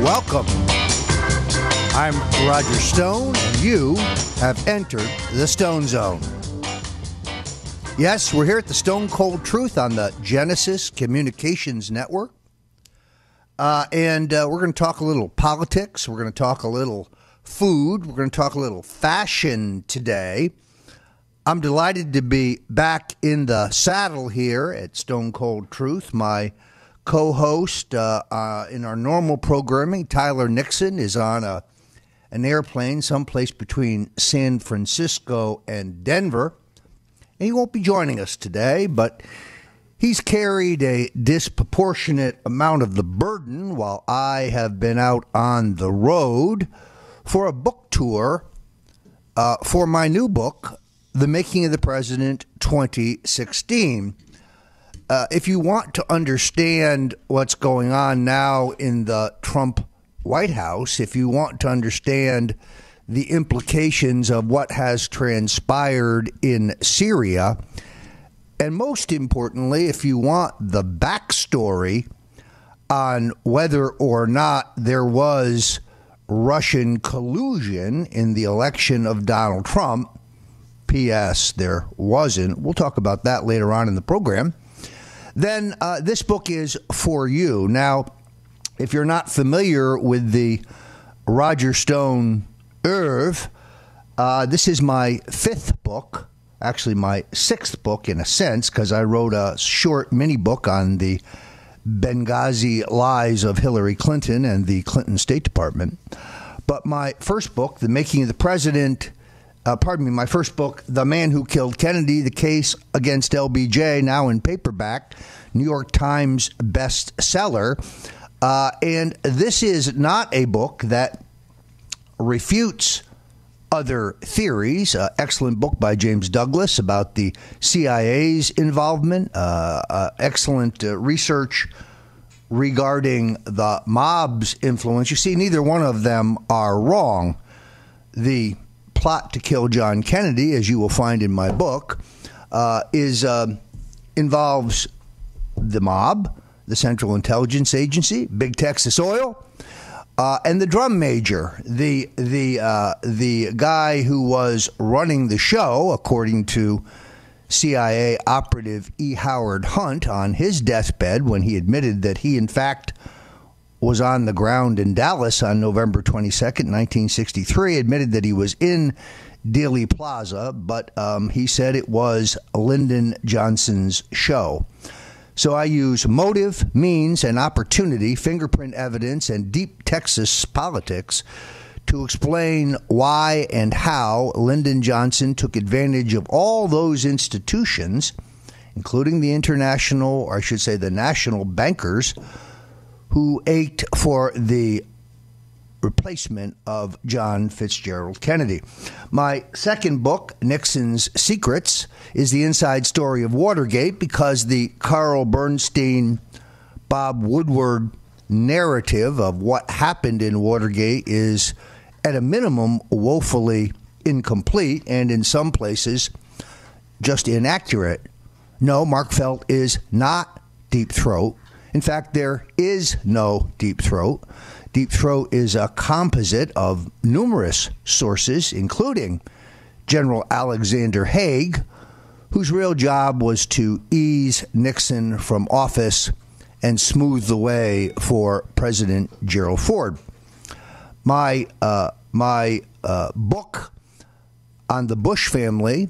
Welcome. I'm Roger Stone, and you have entered the Stone Zone. Yes, we're here at the Stone Cold Truth on the Genesis Communications Network. And we're going to talk a little politics. We're going to talk a little food. We're going to talk a little fashion today. I'm delighted to be back in the saddle here at Stone Cold Truth. My co-host in our normal programming, Tyler Nixon, is on an airplane someplace between San Francisco and Denver. And he won't be joining us today, but he's carried a disproportionate amount of the burden while I have been out on the road for a book tour for my new book, The Making of the President 2016. If you want to understand what's going on now in the Trump White House, if you want to understand the implications of what has transpired in Syria, and most importantly, if you want the backstory on whether or not there was Russian collusion in the election of Donald Trump, P.S. there wasn't. We'll talk about that later on in the program. Then this book is for you. Now, if you're not familiar with the Roger Stone oeuvre, this is my fifth book, actually my sixth book in a sense, because I wrote a short mini book on the Benghazi lies of Hillary Clinton and the Clinton State Department. But my first book, The Making of the President, my first book, The Man Who Killed Kennedy, The Case Against LBJ, now in paperback, New York Times bestseller. And this is not a book that refutes other theories. Excellent book by James Douglas about the CIA's involvement. Excellent research regarding the mob's influence. You see, neither one of them are wrong. The plot to kill John Kennedy, as you will find in my book, involves the mob, the Central Intelligence Agency, Big Texas Oil, and the drum major, the guy who was running the show, according to CIA operative E. Howard Hunt, on his deathbed when he admitted that he, in fact, was on the ground in Dallas on November 22nd, 1963, admitted that he was in Dealey Plaza, but he said it was Lyndon Johnson's show. So I use motive, means, and opportunity, fingerprint evidence, and deep Texas politics to explain why and how Lyndon Johnson took advantage of all those institutions, including the international, or I should say the national bankers, who ached for the replacement of John Fitzgerald Kennedy. My second book, Nixon's Secrets, is the inside story of Watergate, because the Carl Bernstein, Bob Woodward narrative of what happened in Watergate is, at a minimum, woefully incomplete, and in some places just inaccurate. No, Mark Felt is not Deep Throat. In fact, there is no Deep Throat. Deep Throat is a composite of numerous sources, including General Alexander Haig, whose real job was to ease Nixon from office and smooth the way for President Gerald Ford. My book on the Bush family,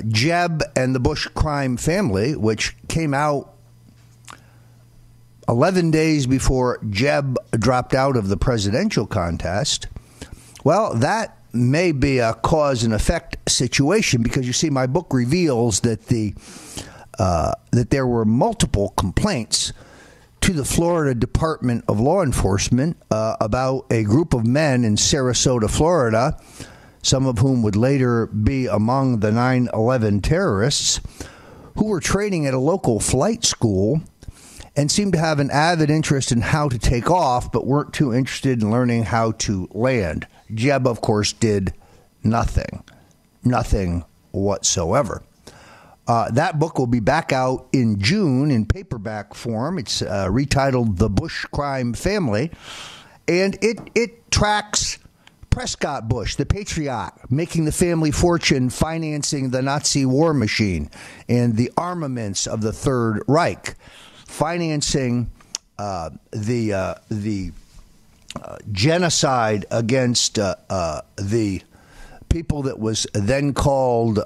Jeb and the Bush crime family, which came out 11 days before Jeb dropped out of the presidential contest, well, that may be a cause and effect situation, because you see, my book reveals that that there were multiple complaints to the Florida Department of Law Enforcement about a group of men in Sarasota, Florida, some of whom would later be among the 9/11 terrorists, who were training at a local flight school and seemed to have an avid interest in how to take off, but weren't too interested in learning how to land. Jeb, of course, did nothing whatsoever. That book will be back out in June in paperback form. It's retitled The Bush Crime Family. And it tracks Prescott Bush, the patriot, making the family fortune, financing the Nazi war machine and the armaments of the Third Reich, financing the genocide against the people that was then called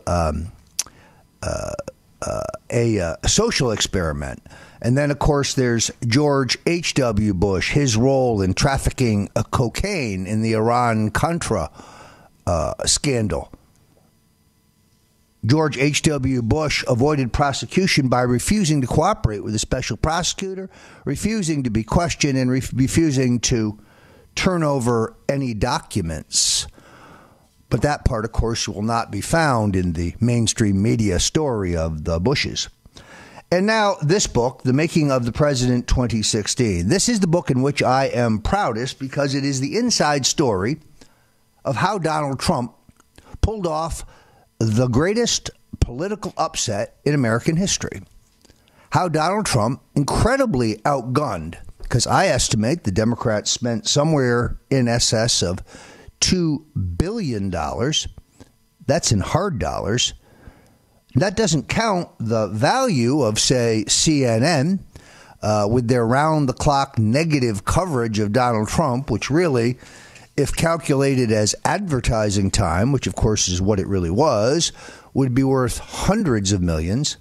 a social experiment. And then, of course, there's George H.W. Bush, his role in trafficking cocaine in the Iran-Contra scandal. George H.W. Bush avoided prosecution by refusing to cooperate with the special prosecutor, refusing to be questioned, and refusing to turn over any documents. But that part, of course, will not be found in the mainstream media story of the Bushes. And now this book, The Making of the President 2016. This is the book in which I am proudest because it is the inside story of how Donald Trump pulled off the greatest political upset in American history. How Donald Trump, incredibly outgunned, because I estimate the Democrats spent somewhere in excess of $2 billion. That's in hard dollars. That doesn't count the value of, say, CNN with their round-the-clock negative coverage of Donald Trump, which really, if calculated as advertising time, which of course is what it really was, would be worth hundreds of millions.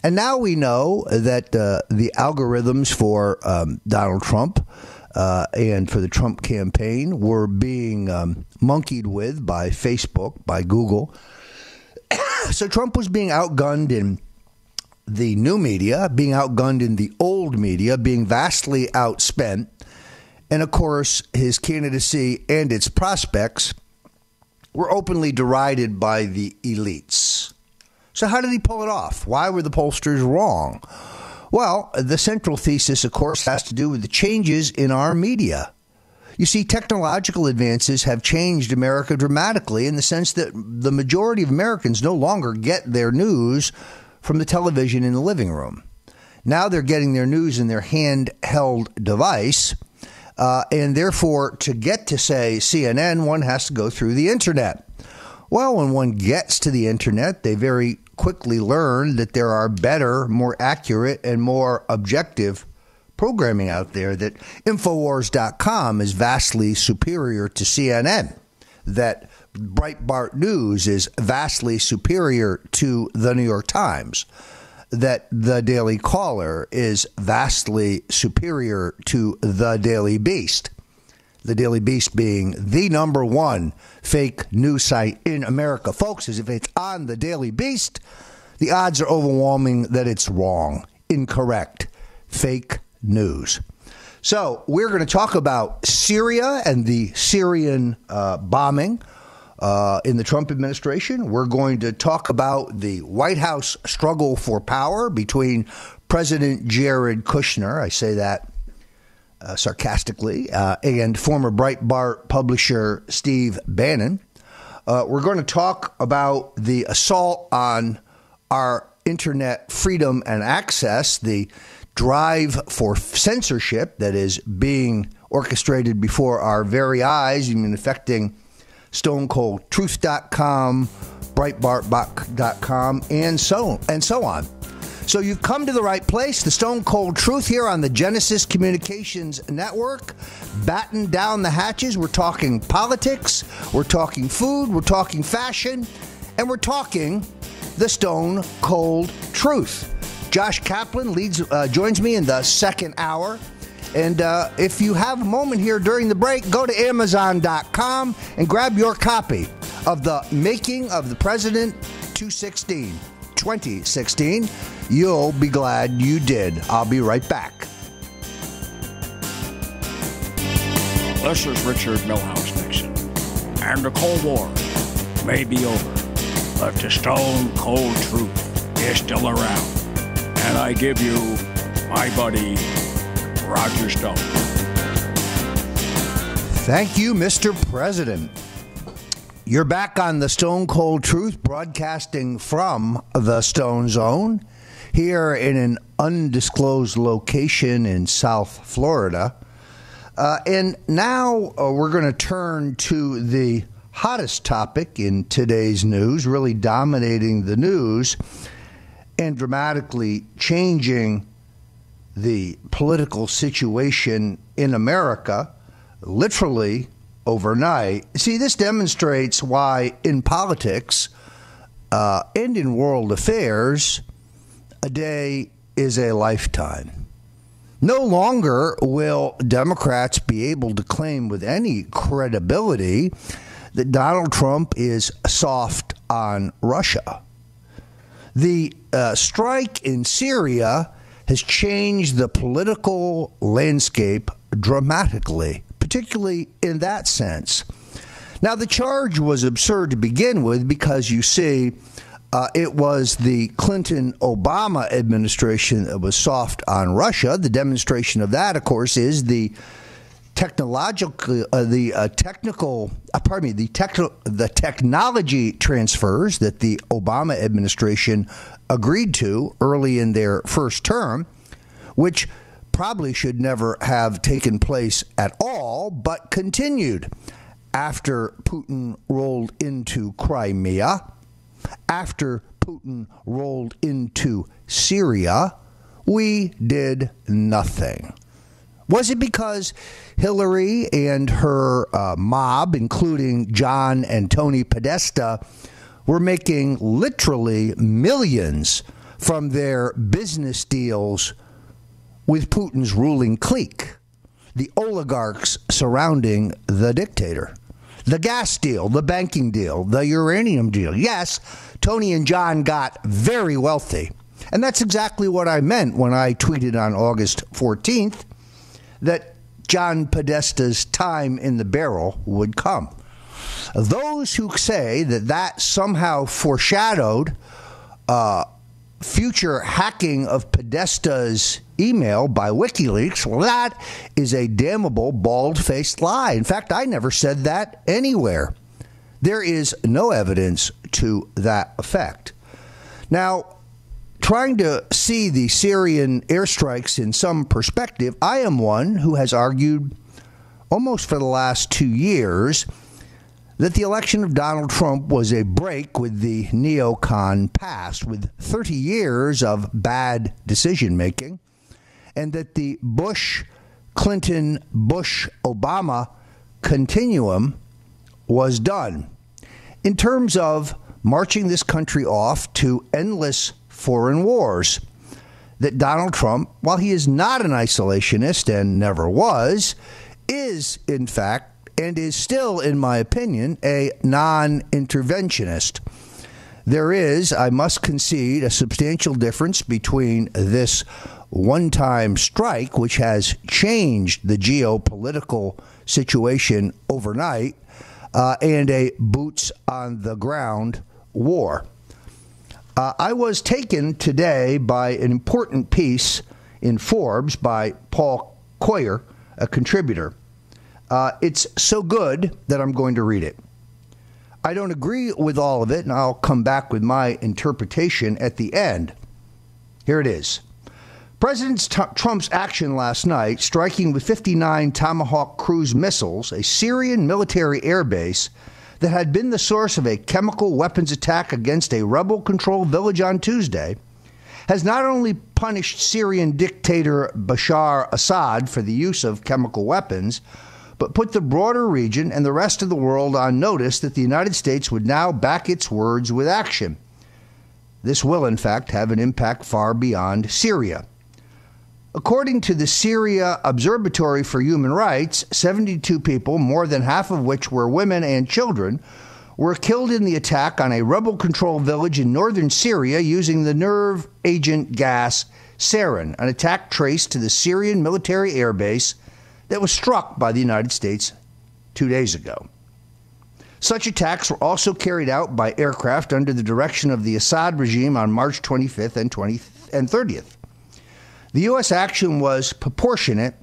And now we know that the algorithms for Donald Trump and for the Trump campaign were being monkeyed with by Facebook, by Google. So Trump was being outgunned in the new media, being outgunned in the old media, being vastly outspent. And of course, his candidacy and its prospects were openly derided by the elites. So how did he pull it off? Why were the pollsters wrong? Well, the central thesis, of course, has to do with the changes in our media. You see, technological advances have changed America dramatically in the sense that the majority of Americans no longer get their news from the television in the living room. Now they're getting their news in their handheld device, and therefore, to get to, say, CNN, one has to go through the Internet. Well, when one gets to the Internet, they very quickly learn that there are better, more accurate, and more objective programming out there, that Infowars.com is vastly superior to CNN, that Breitbart News is vastly superior to the New York Times, that the Daily Caller is vastly superior to the Daily Beast. The Daily Beast being the number one fake news site in America. Folks, as if it's on the Daily Beast, the odds are overwhelming that it's wrong, incorrect, fake news. So we're going to talk about Syria and the Syrian bombing in the Trump administration. We're going to talk about the White House struggle for power between President Jared Kushner, I say that sarcastically, and former Breitbart publisher Steve Bannon. We're going to talk about the assault on our internet freedom and access, the drive for censorship that is being orchestrated before our very eyes, even affecting StoneColdTruth.com, Breitbart.com, and so on. So you've come to the right place, the Stone Cold Truth here on the Genesis Communications Network. Batten down the hatches. We're talking politics, we're talking food, we're talking fashion, and we're talking the Stone Cold Truth. Josh Kaplan joins me in the second hour. And if you have a moment here during the break, go to Amazon.com and grab your copy of The Making of the President 2016. You'll be glad you did. I'll be right back. This is Richard Milhouse Nixon, and the Cold War may be over, but the Stone Cold Truth is still around. And I give you my buddy, Roger Stone. Thank you, Mr. President. You're back on the Stone Cold Truth, broadcasting from the Stone Zone here in an undisclosed location in South Florida. And now we're going to turn to the hottest topic in today's news, really dominating the news and dramatically changing the political situation in America, literally overnight. See, this demonstrates why in politics and in world affairs, a day is a lifetime. No longer will Democrats be able to claim with any credibility that Donald Trump is soft on Russia. The strike in Syria has changed the political landscape dramatically, particularly in that sense. Now, the charge was absurd to begin with because, you see, it was the Clinton-Obama administration that was soft on Russia. The demonstration of that, of course, is the technology transfers that the Obama administration agreed to early in their first term, which probably should never have taken place at all, but continued after Putin rolled into Crimea, after Putin rolled into Syria. We did nothing. Was it because Hillary and her mob, including John and Tony Podesta, were making literally millions from their business deals with Putin's ruling clique, the oligarchs surrounding the dictator? The gas deal, the banking deal, the uranium deal. Yes, Tony and John got very wealthy. And that's exactly what I meant when I tweeted on August 14th that John Podesta's time in the barrel would come. Those who say that that somehow foreshadowed future hacking of Podesta's email by WikiLeaks, well, that is a damnable, bald-faced lie. In fact, I never said that anywhere. There is no evidence to that effect. Now, trying to see the Syrian airstrikes in some perspective, I am one who has argued almost for the last 2 years that the election of Donald Trump was a break with the neocon past, with 30 years of bad decision-making, and that the Bush-Clinton, Bush-Obama continuum was done. In terms of marching this country off to endless foreign wars, that Donald Trump, while he is not an isolationist and never was, is, in fact, and is still, in my opinion, a non-interventionist. There is, I must concede, a substantial difference between this one-time strike, which has changed the geopolitical situation overnight, and a boots-on-the-ground war. I was taken today by an important piece in Forbes by Paul Coyer, a contributor. It's so good that I'm going to read it. I don't agree with all of it, and I'll come back with my interpretation at the end. Here it is. President Trump's action last night, striking with 59 Tomahawk cruise missiles, a Syrian military airbase that had been the source of a chemical weapons attack against a rebel-controlled village on Tuesday, has not only punished Syrian dictator Bashar Assad for the use of chemical weapons, but put the broader region and the rest of the world on notice that the United States would now back its words with action. This will, in fact, have an impact far beyond Syria. According to the Syria Observatory for Human Rights, 72 people, more than half of which were women and children, were killed in the attack on a rebel-controlled village in northern Syria using the nerve agent gas sarin, an attack traced to the Syrian military airbase that was struck by the United States 2 days ago. Such attacks were also carried out by aircraft under the direction of the Assad regime on March 25th and 30th. The U.S. action was proportionate,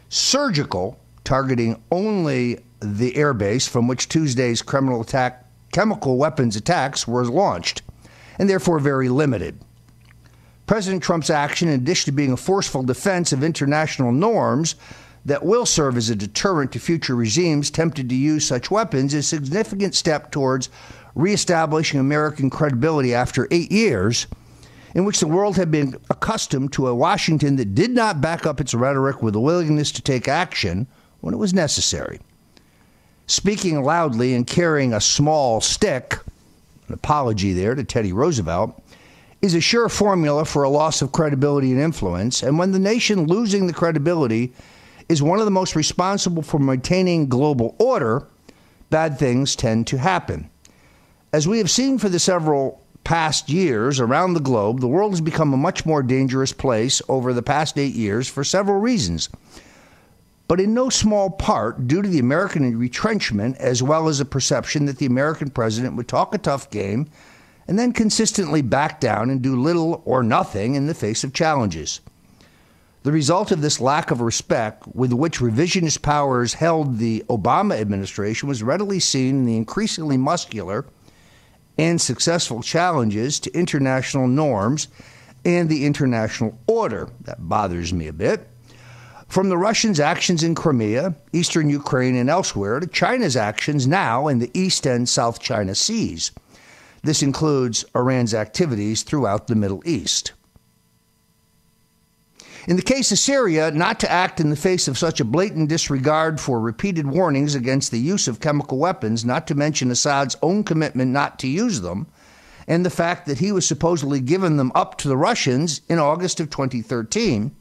surgical, targeting only the airbase from which Tuesday's chemical weapons attacks were launched, and therefore very limited. President Trump's action, in addition to being a forceful defense of international norms, that will serve as a deterrent to future regimes tempted to use such weapons is a significant step towards reestablishing American credibility after 8 years in which the world had been accustomed to a Washington that did not back up its rhetoric with a willingness to take action when it was necessary. Speaking loudly and carrying a small stick, an apology there to Teddy Roosevelt, is a sure formula for a loss of credibility and influence, and when the nation losing the credibility is one of the most responsible for maintaining global order, bad things tend to happen. As we have seen for the several past years around the globe, the world has become a much more dangerous place over the past 8 years for several reasons, but in no small part due to the American retrenchment as well as a perception that the American president would talk a tough game and then consistently back down and do little or nothing in the face of challenges. The result of this lack of respect with which revisionist powers held the Obama administration was readily seen in the increasingly muscular and successful challenges to international norms and the international order. That bothers me a bit. From the Russians' actions in Crimea, eastern Ukraine, and elsewhere, to China's actions now in the East and South China Seas. This includes Iran's activities throughout the Middle East. In the case of Syria, not to act in the face of such a blatant disregard for repeated warnings against the use of chemical weapons, not to mention Assad's own commitment not to use them, and the fact that he was supposedly giving them up to the Russians in August of 2013,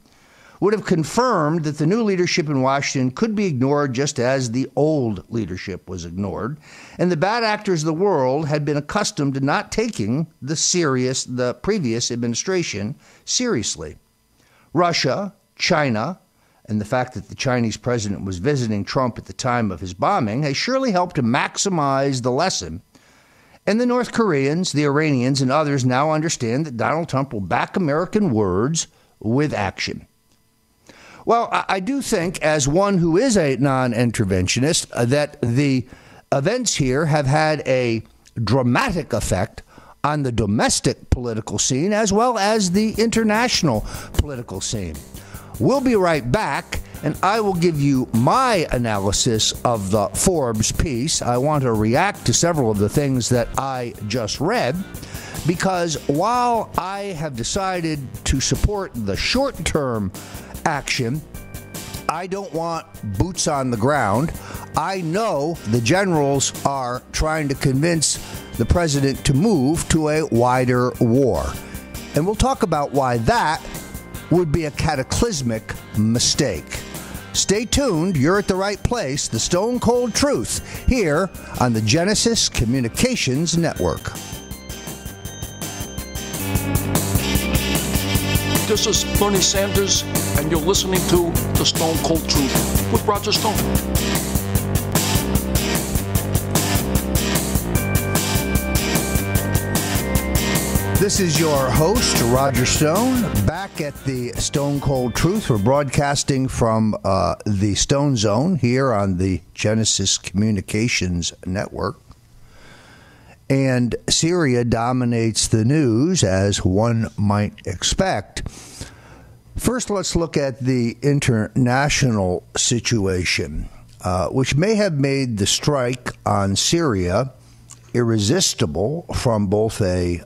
would have confirmed that the new leadership in Washington could be ignored just as the old leadership was ignored, and the bad actors of the world had been accustomed to not taking the previous administration seriously. Russia, China, and the fact that the Chinese president was visiting Trump at the time of his bombing has surely helped to maximize the lesson. And the North Koreans, the Iranians, and others now understand that Donald Trump will back American words with action. Well, I do think, as one who is a non-interventionist, that the events here have had a dramatic effect on the domestic political scene as well as the international political scene. We'll be right back, and I will give you my analysis of the Forbes piece. I want to react to several of the things that I just read, because while I have decided to support the short-term action, I don't want boots on the ground. I know the generals are trying to convince the president to move to a wider war. And we'll talk about why that would be a cataclysmic mistake. Stay tuned. You're at the right place. The Stone Cold Truth here on the Genesis Communications Network. This is Bernie Sanders, and you're listening to The Stone Cold Truth with Roger Stone. This is your host, Roger Stone, back at the Stone Cold Truth. We're broadcasting from the Stone Zone here on the Genesis Communications Network. And Syria dominates the news, as one might expect. First, let's look at the international situation, which may have made the strike on Syria irresistible from both a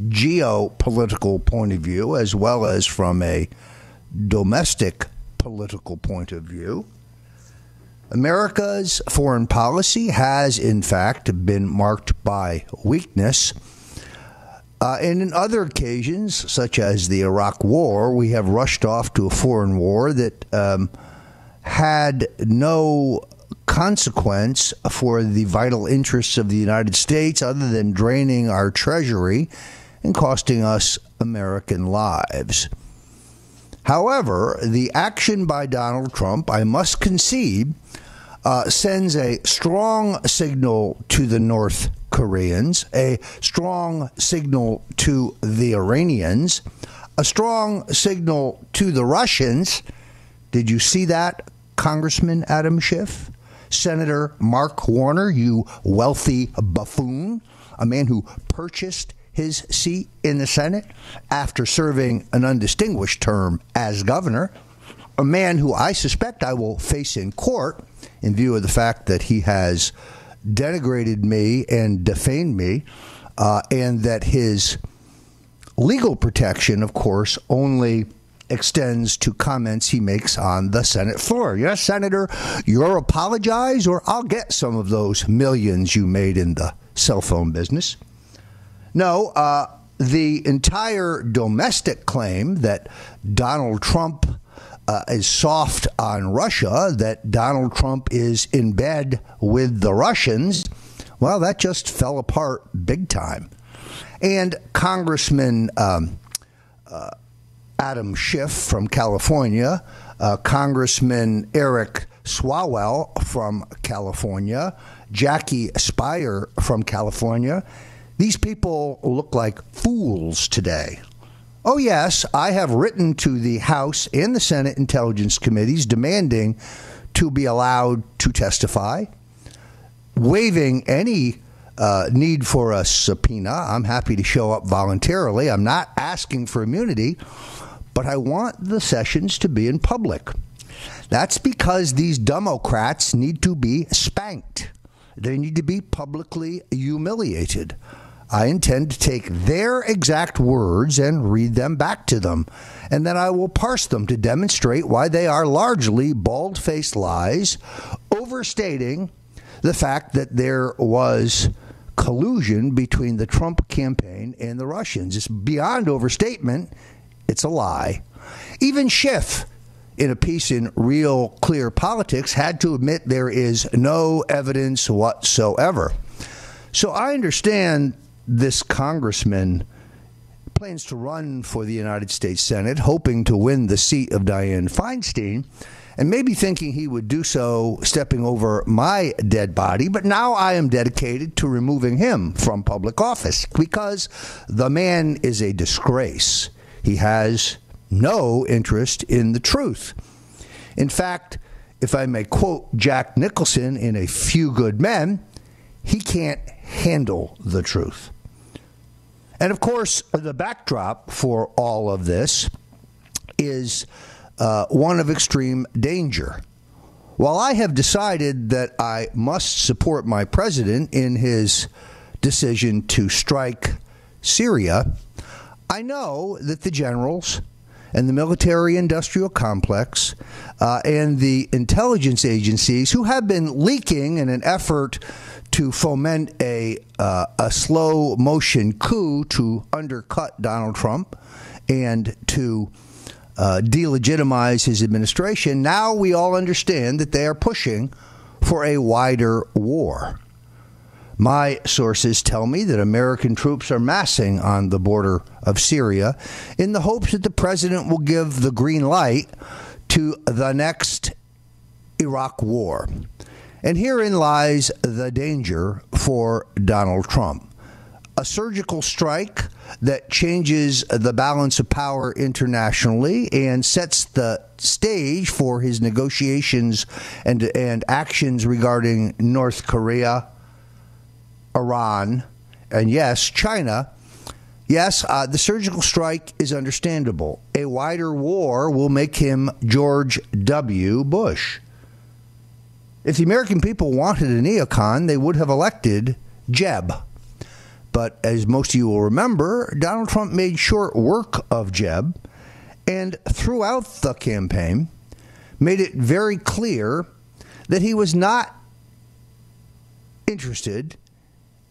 geopolitical point of view as well as from a domestic political point of view. America's foreign policy has, in fact, been marked by weakness. And in other occasions, such as the Iraq War, we have rushed off to a foreign war that had no consequence for the vital interests of the United States other than draining our treasury and costing us American lives. However, the action by Donald Trump, I must concede, sends a strong signal to the North Koreans, a strong signal to the Iranians, a strong signal to the Russians. Did you see that, Congressman Adam Schiff? Senator Mark Warner, you wealthy buffoon, a man who purchased his seat in the Senate after serving an undistinguished term as governor. a man who I suspect I will face in court in view of the fact that he has denigrated me and defamed me, and that his legal protection, of course, only extends to comments he makes on the Senate floor. Yes, Senator, you'll apologize or I'll get some of those millions you made in the cell phone business. No, the entire domestic claim that Donald Trump is soft on Russia, that Donald Trump is in bed with the Russians, well, that just fell apart big time. And Congressman Adam Schiff from California, Congressman Eric Swalwell from California, Jackie Speier from California, these people look like fools today. Oh, yes, I have written to the House and the Senate Intelligence Committees demanding to be allowed to testify, waiving any need for a subpoena. I'm happy to show up voluntarily. I'm not asking for immunity, but I want the sessions to be in public. That's because these Democrats need to be spanked. They need to be publicly humiliated. I intend to take their exact words and read them back to them, and then I will parse them to demonstrate why they are largely bald-faced lies, overstating the fact that there was collusion between the Trump campaign and the Russians. It's beyond overstatement. It's a lie. Even Schiff, in a piece in Real Clear Politics, had to admit there is no evidence whatsoever. So I understand this congressman plans to run for the United States Senate, hoping to win the seat of Dianne Feinstein, and maybe thinking he would do so stepping over my dead body. But now I am dedicated to removing him from public office because the man is a disgrace. He has no interest in the truth. In fact, if I may quote Jack Nicholson in A Few Good Men, he can't handle the truth. And of course, the backdrop for all of this is one of extreme danger. While I have decided that I must support my president in his decision to strike Syria, I know that the generals and the military-industrial complex and the intelligence agencies who have been leaking in an effort to foment a slow-motion coup to undercut Donald Trump and to delegitimize his administration, now we all understand that they are pushing for a wider war. My sources tell me that American troops are massing on the border of Syria in the hopes that the president will give the green light to the next Iraq war. And herein lies the danger for Donald Trump. A surgical strike that changes the balance of power internationally and sets the stage for his negotiations and actions regarding North Korea, Iran, and yes, China. Yes, the surgical strike is understandable. A wider war will make him George W. Bush. If the American people wanted a neocon, they would have elected Jeb. But as most of you will remember, Donald Trump made short work of Jeb and throughout the campaign made it very clear that he was not interested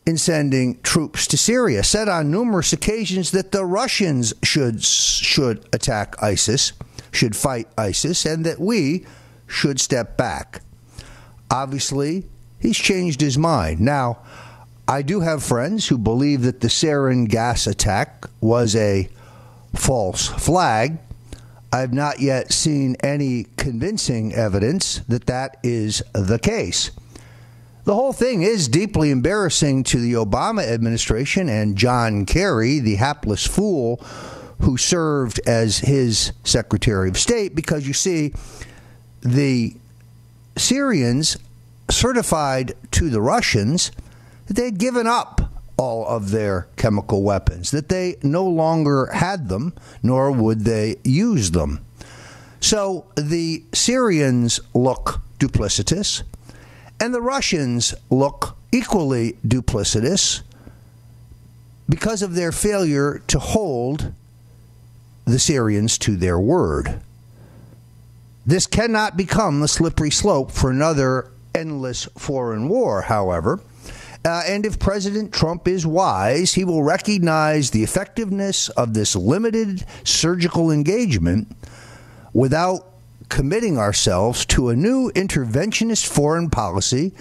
in sending troops to Syria, said on numerous occasions that the Russians should attack ISIS, should fight ISIS, and that we should step back. Obviously, he's changed his mind. Now, I do have friends who believe that the sarin gas attack was a false flag. I have not yet seen any convincing evidence that that is the case. The whole thing is deeply embarrassing to the Obama administration and John Kerry, the hapless fool who served as his Secretary of State, because you see, the Syrians certified to the Russians that they had given up all of their chemical weapons, that they no longer had them, nor would they use them. So the Syrians look duplicitous, and the Russians look equally duplicitous because of their failure to hold the Syrians to their word. This cannot become the slippery slope for another endless foreign war, however. And if President Trump is wise, he will recognize the effectiveness of this limited surgical engagement without committing ourselves to a new interventionist foreign policy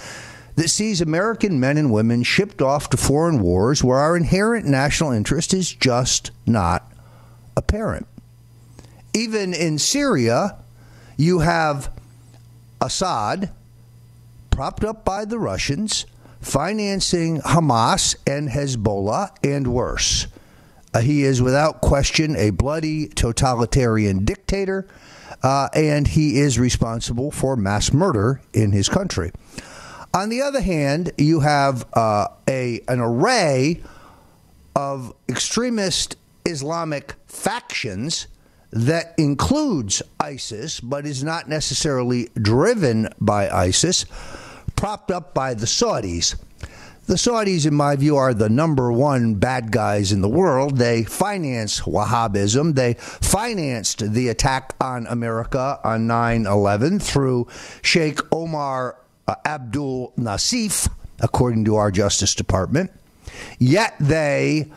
that sees American men and women shipped off to foreign wars where our inherent national interest is just not apparent. Even in Syria, you have Assad, propped up by the Russians, financing Hamas and Hezbollah and worse. He is without question a bloody totalitarian dictator, and he is responsible for mass murder in his country. On the other hand, you have an array of extremist Islamic factions that includes ISIS, but is not necessarily driven by ISIS, propped up by the Saudis. The Saudis, in my view, are the number one bad guys in the world. They finance Wahhabism. They financed the attack on America on 9/11 through Sheikh Omar Abdul Nasif, according to our Justice Department. Yet they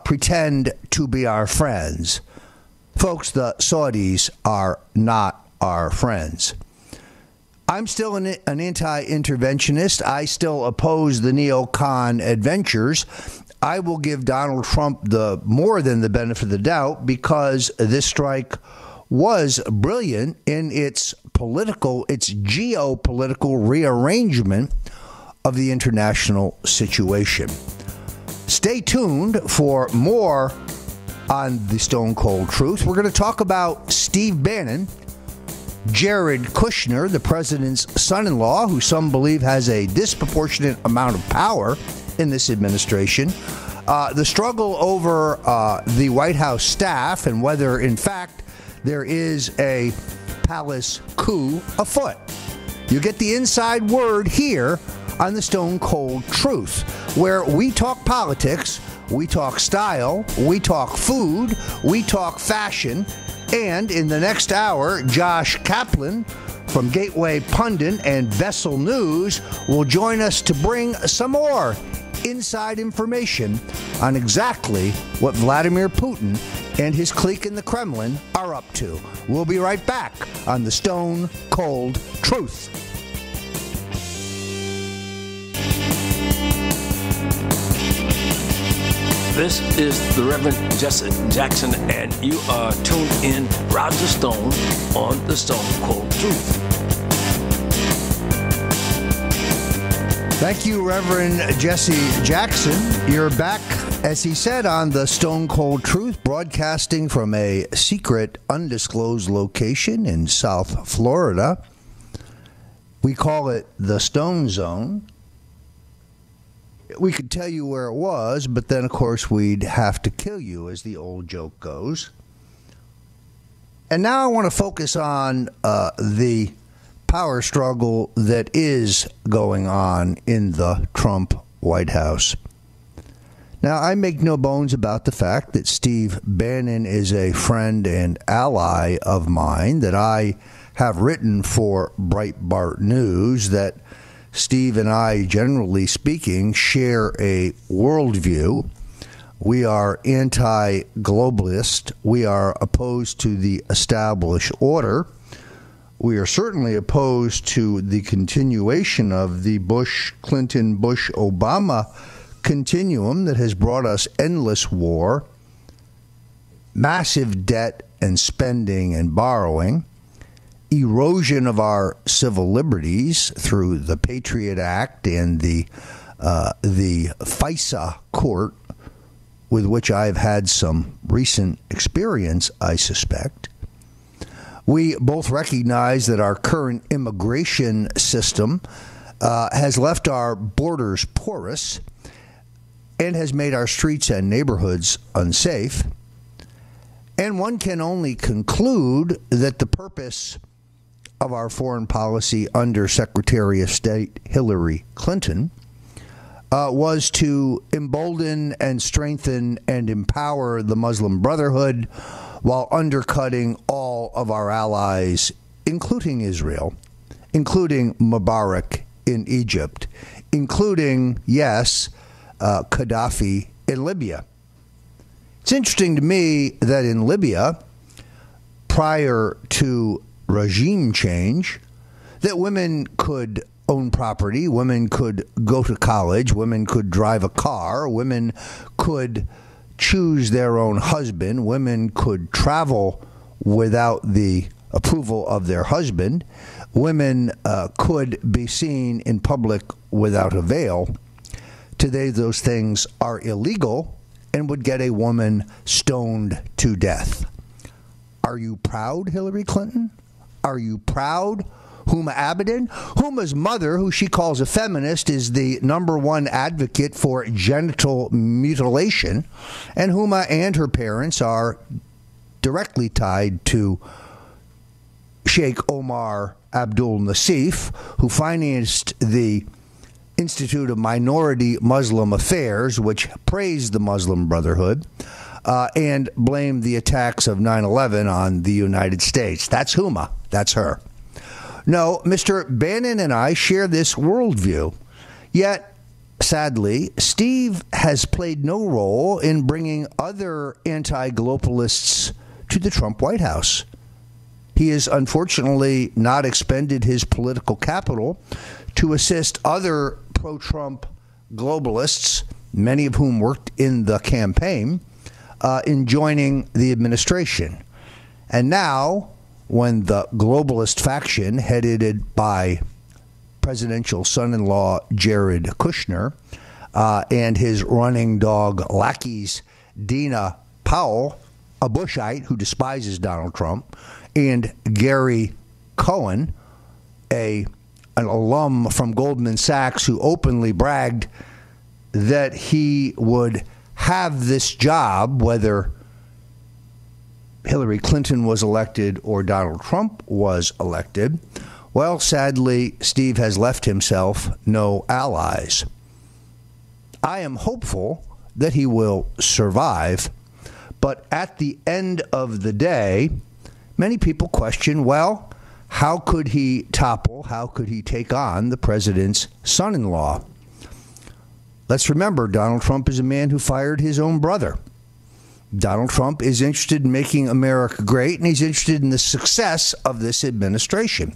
pretend to be our friends. Folks, the Saudis are not our friends. I'm still an anti-interventionist. I still oppose the neocon adventures. I will give Donald Trump the more than the benefit of the doubt because this strike was brilliant in its geopolitical rearrangement of the international situation. Stay tuned for more on the Stone Cold Truth. We're going to talk about Steve Bannon, Jared Kushner, the president's son-in-law, who some believe has a disproportionate amount of power in this administration, the struggle over the White House staff and whether, in fact, there is a palace coup afoot. You get the inside word here on the Stone Cold Truth, where we talk politics, we talk style, we talk food, we talk fashion, and in the next hour, Josh Kaplan from Gateway Pundit and Vessel News will join us to bring some more inside information on exactly what Vladimir Putin and his clique in the Kremlin are up to. We'll be right back on the Stone Cold Truth. This is the Reverend Jesse Jackson, and you are tuned in Roger Stone on the Stone Cold Truth. Thank you, Reverend Jesse Jackson. You're back, as he said, on the Stone Cold Truth, broadcasting from a secret, undisclosed location in South Florida. We call it the Stone Zone. We could tell you where it was, but then, of course, we'd have to kill you, as the old joke goes. And now I want to focus on the power struggle that is going on in the Trump White House. Now, I make no bones about the fact that Steve Bannon is a friend and ally of mine, that I have written for Breitbart News, that Steve and I, generally speaking, share a worldview. We are anti-globalist. We are opposed to the established order. We are certainly opposed to the continuation of the Bush-Clinton, Bush-Obama continuum that has brought us endless war, massive debt and spending and borrowing, erosion of our civil liberties through the Patriot Act and the FISA court, with which I've had some recent experience, I suspect. We both recognize that our current immigration system has left our borders porous and has made our streets and neighborhoods unsafe. And one can only conclude that the purpose of our foreign policy under Secretary of State Hillary Clinton was to embolden and strengthen and empower the Muslim Brotherhood while undercutting all of our allies, including Israel, including Mubarak in Egypt, including, yes, Gaddafi in Libya. It's interesting to me that in Libya, prior to regime change, that women could own property, women could go to college, women could drive a car, women could choose their own husband, women could travel without the approval of their husband, women could be seen in public without a veil. Today, those things are illegal and would get a woman stoned to death. Are you proud, Hillary Clinton? Are you proud, Huma Abedin? Huma's mother, who she calls a feminist, is the #1 advocate for genital mutilation, and Huma and her parents are directly tied to Sheikh Omar Abdul Nassif, who financed the Institute of Minority Muslim Affairs, which praised the Muslim Brotherhood, and blamed the attacks of 9/11 on the United States. That's Huma. That's her. No, Mr. Bannon and I share this worldview. Yet, sadly, Steve has played no role in bringing other anti-globalists to the Trump White House. He has unfortunately not expended his political capital to assist other pro-Trump globalists, many of whom worked in the campaign, in joining the administration. And now, when the globalist faction, headed by presidential son-in-law Jared Kushner and his running dog lackeys Dina Powell, a Bushite who despises Donald Trump, and Gary Cohen, an alum from Goldman Sachs who openly bragged that he would have this job whether Hillary Clinton was elected or Donald Trump was elected. Well, sadly, Steve has left himself no allies. I am hopeful that he will survive, but at the end of the day, many people question, well, how could he topple, how could he take on the president's son-in-law? Let's remember, Donald Trump is a man who fired his own brother. Donald Trump is interested in making America great, and he's interested in the success of this administration.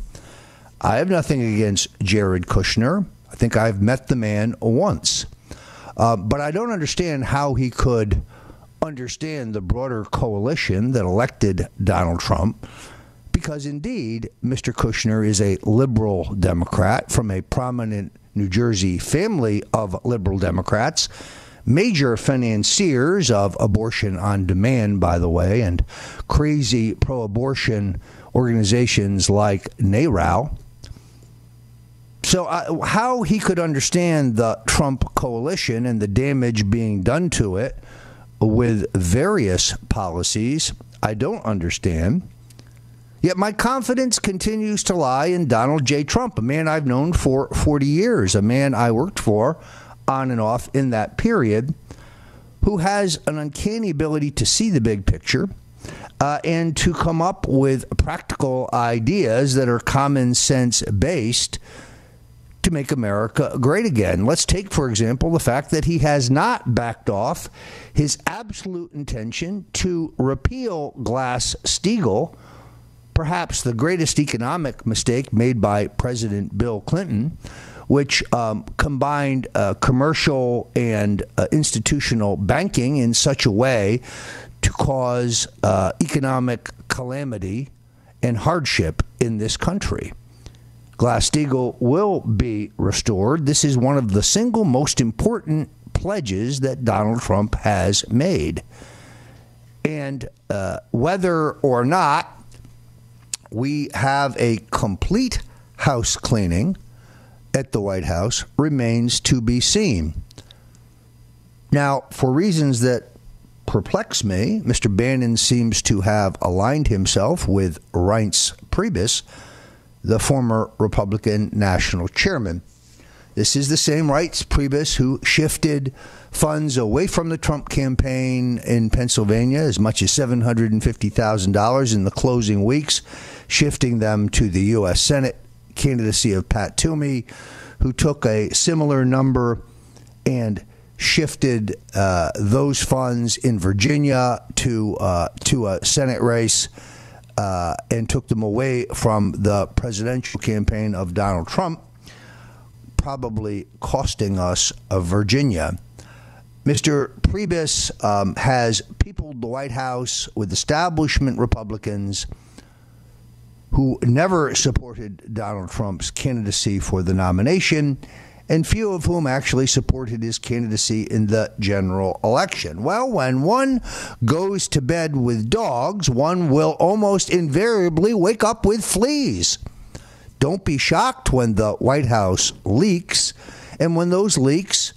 I have nothing against Jared Kushner. I think I've met the man once. But I don't understand how he could understand the broader coalition that elected Donald Trump, because indeed, Mr. Kushner is a liberal Democrat from a prominent New Jersey family of liberal Democrats, major financiers of abortion on demand, by the way, and crazy pro-abortion organizations like NARAL. So how he could understand the Trump coalition and the damage being done to it with various policies, I don't understand. Yet my confidence continues to lie in Donald J. Trump, a man I've known for 40 years, a man I worked for on and off in that period, who has an uncanny ability to see the big picture and to come up with practical ideas that are common sense based to make America great again. Let's take, for example, the fact that he has not backed off his absolute intention to repeal Glass-Steagall, perhaps the greatest economic mistake made by President Bill Clinton, which combined commercial and institutional banking in such a way to cause economic calamity and hardship in this country. Glass-Steagall will be restored. This is one of the single most important pledges that Donald Trump has made. And whether or not we have a complete house cleaning at the White House remains to be seen. Now, for reasons that perplex me. Mr. Bannon seems to have aligned himself with Reince Priebus, the former Republican national chairman. This is the same Reince Priebus who shifted funds away from the Trump campaign in Pennsylvania, as much as $750,000 in the closing weeks, shifting them to the U.S. Senate candidacy of Pat Toomey, who took a similar number and shifted those funds in Virginia to a Senate race and took them away from the presidential campaign of Donald Trump, probably costing us Virginia. Mr. Priebus has peopled the White House with establishment Republicans who never supported Donald Trump's candidacy for the nomination, and few of whom actually supported his candidacy in the general election. Well, when one goes to bed with dogs, one will almost invariably wake up with fleas. Don't be shocked when the White House leaks, and when those leaks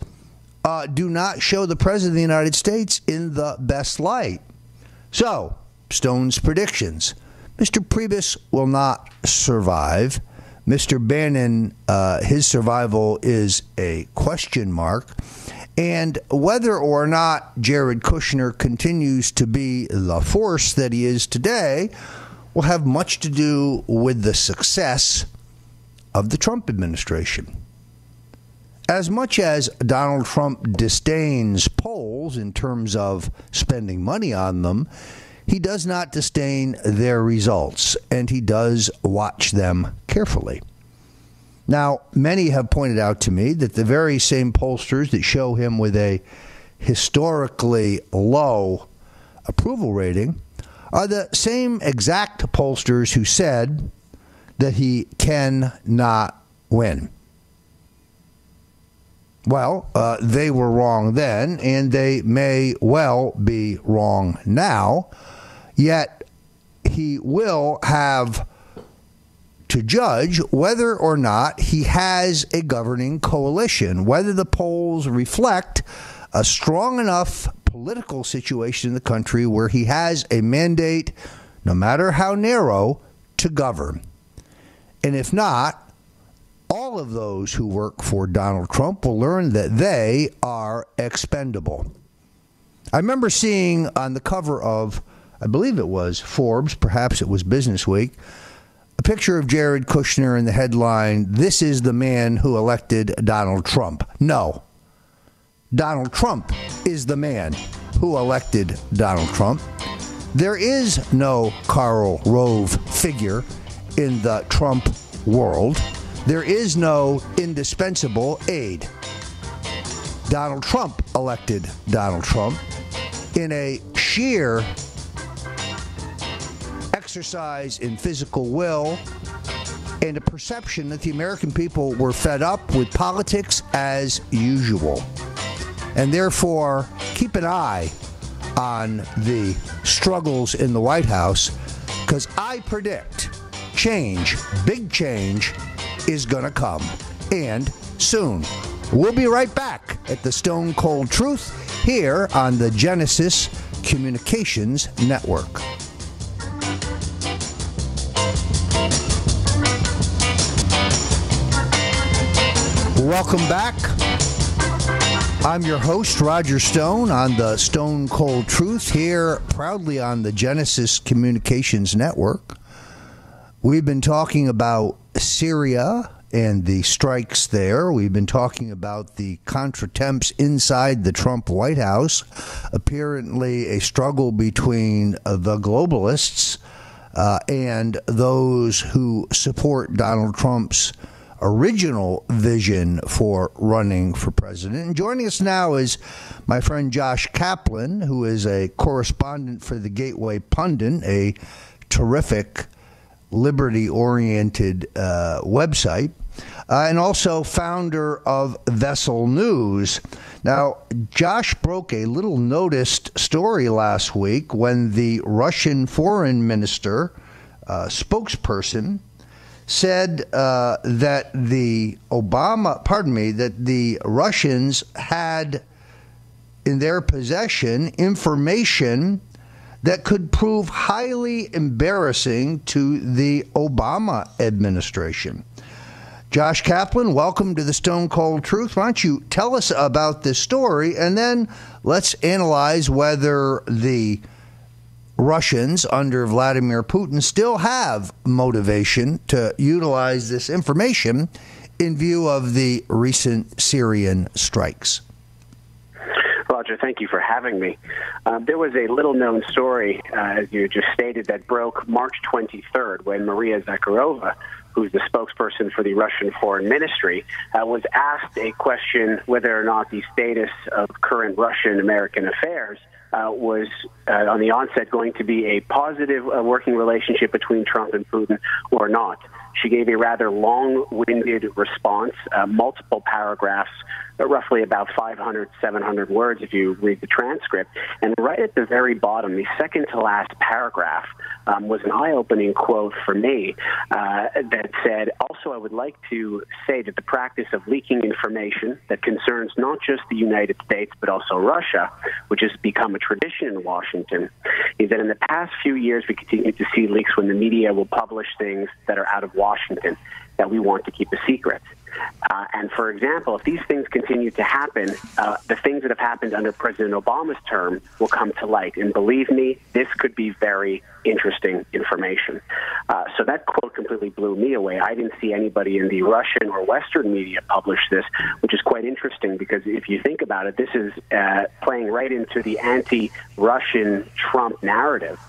do not show the President of the United States in the best light. So, Stone's predictions. Mr. Priebus will not survive. Mr. Bannon, his survival is a question mark. And whether or not Jared Kushner continues to be the force that he is today will have much to do with the success of the Trump administration. As much as Donald Trump disdains polls in terms of spending money on them, he does not disdain their results, and he does watch them carefully. Now, many have pointed out to me that the very same pollsters that show him with a historically low approval rating are the same exact pollsters who said that he cannot win. Well, they were wrong then, and they may well be wrong now, yet he will have to judge whether or not he has a governing coalition, whether the polls reflect a strong enough political situation in the country where he has a mandate, no matter how narrow, to govern. And if not, all of those who work for Donald Trump will learn that they are expendable. I remember seeing on the cover of, I believe it was Forbes, perhaps it was Business Week, a picture of Jared Kushner in the headline, "This is the man who elected Donald Trump." No. Donald Trump is the man who elected Donald Trump. There is no Karl Rove figure in the Trump world. There is no indispensable aide. Donald Trump elected Donald Trump in a sheer exercise in physical will and a perception that the American people were fed up with politics as usual. And therefore, keep an eye on the struggles in the White House, because I predict change, big change, is going to come, and soon. We'll be right back at the Stone Cold Truth here on the Genesis Communications Network. Welcome back. I'm your host, Roger Stone, on the Stone Cold Truth here proudly on the Genesis Communications Network. We've been talking about Syria and the strikes there. We've been talking about the contretemps inside the Trump White House, apparently a struggle between the globalists and those who support Donald Trump's original vision for running for president. And joining us now is my friend Josh Kaplan, who is a correspondent for the Gateway Pundit, a terrific liberty-oriented website, and also founder of Vessel News. Now, Josh broke a little noticed story last week when the Russian foreign minister, spokesperson, said that the Russians had in their possession information that could prove highly embarrassing to the Obama administration. Josh Kaplan, welcome to the Stone Cold Truth. Why don't you tell us about this story, and then let's analyze whether the Russians under Vladimir Putin still have motivation to utilize this information in view of the recent Syrian strikes. Roger, thank you for having me. There was a little-known story, as you just stated, that broke March 23rd when Maria Zakharova, who's the spokesperson for the Russian Foreign Ministry, was asked a question whether or not the status of current Russian-American affairs was on the onset going to be a positive working relationship between Trump and Putin or not. She gave a rather long-winded response, multiple paragraphs, roughly about 500, 700 words if you read the transcript. And right at the very bottom, the second to last paragraph was an eye-opening quote for me that said, also, I would like to say that the practice of leaking information that concerns not just the United States but also Russia, which has become a tradition in Washington, is that in the past few years we continue to see leaks when the media will publish things that are out of Washington that we want to keep a secret. And for example, if these things continue to happen, the things that have happened under President Obama's term will come to light. And believe me, this could be very interesting information. So that quote completely blew me away. I didn't see anybody in the Russian or Western media publish this, which is quite interesting because if you think about it, this is playing right into the anti-Russian Trump narrative.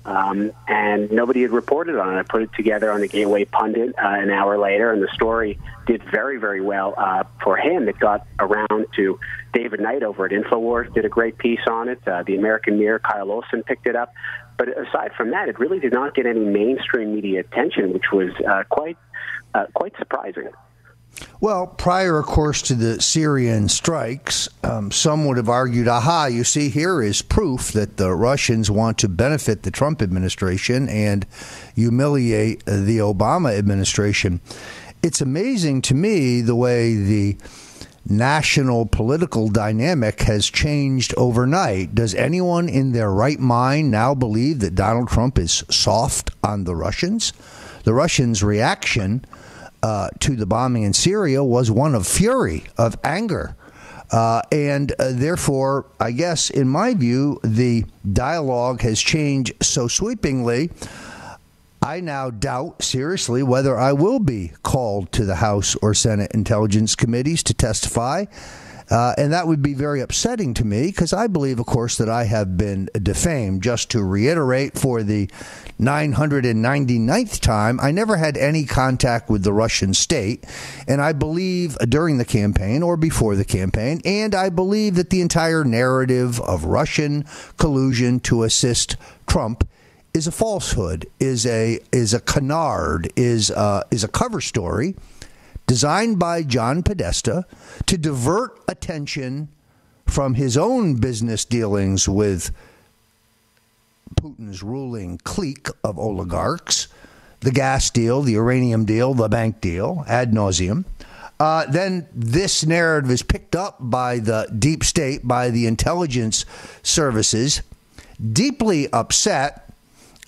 And nobody had reported on it. I put it together on the Gateway Pundit an hour later, and the story did very, very well for him. It got around to David Knight over at InfoWars, did a great piece on it. The American Mirror, Kyle Olson picked it up. But aside from that, it really did not get any mainstream media attention, which was quite surprising. Well, prior, of course, to the Syrian strikes, some would have argued, you see, here is proof that the Russians want to benefit the Trump administration and humiliate the Obama administration. It's amazing to me the way the national political dynamic has changed overnight. Does anyone in their right mind now believe that Donald Trump is soft on the Russians? The Russians' reaction to the bombing in Syria was one of fury, of anger. And therefore, I guess, in my view, the dialogue has changed so sweepingly, I now doubt seriously whether I will be called to the House or Senate Intelligence Committees to testify. And that would be very upsetting to me because I believe, of course, that I have been defamed. Just to reiterate for the 999th time, I never had any contact with the Russian state. And I believe during the campaign or before the campaign, and I believe that the entire narrative of Russian collusion to assist Trump is a falsehood, is a canard, is a cover story designed by John Podesta to divert attention from his own business dealings with Putin's ruling clique of oligarchs, the gas deal, the uranium deal, the bank deal, ad nauseum. Then this narrative is picked up by the deep state, by the intelligence services, deeply upset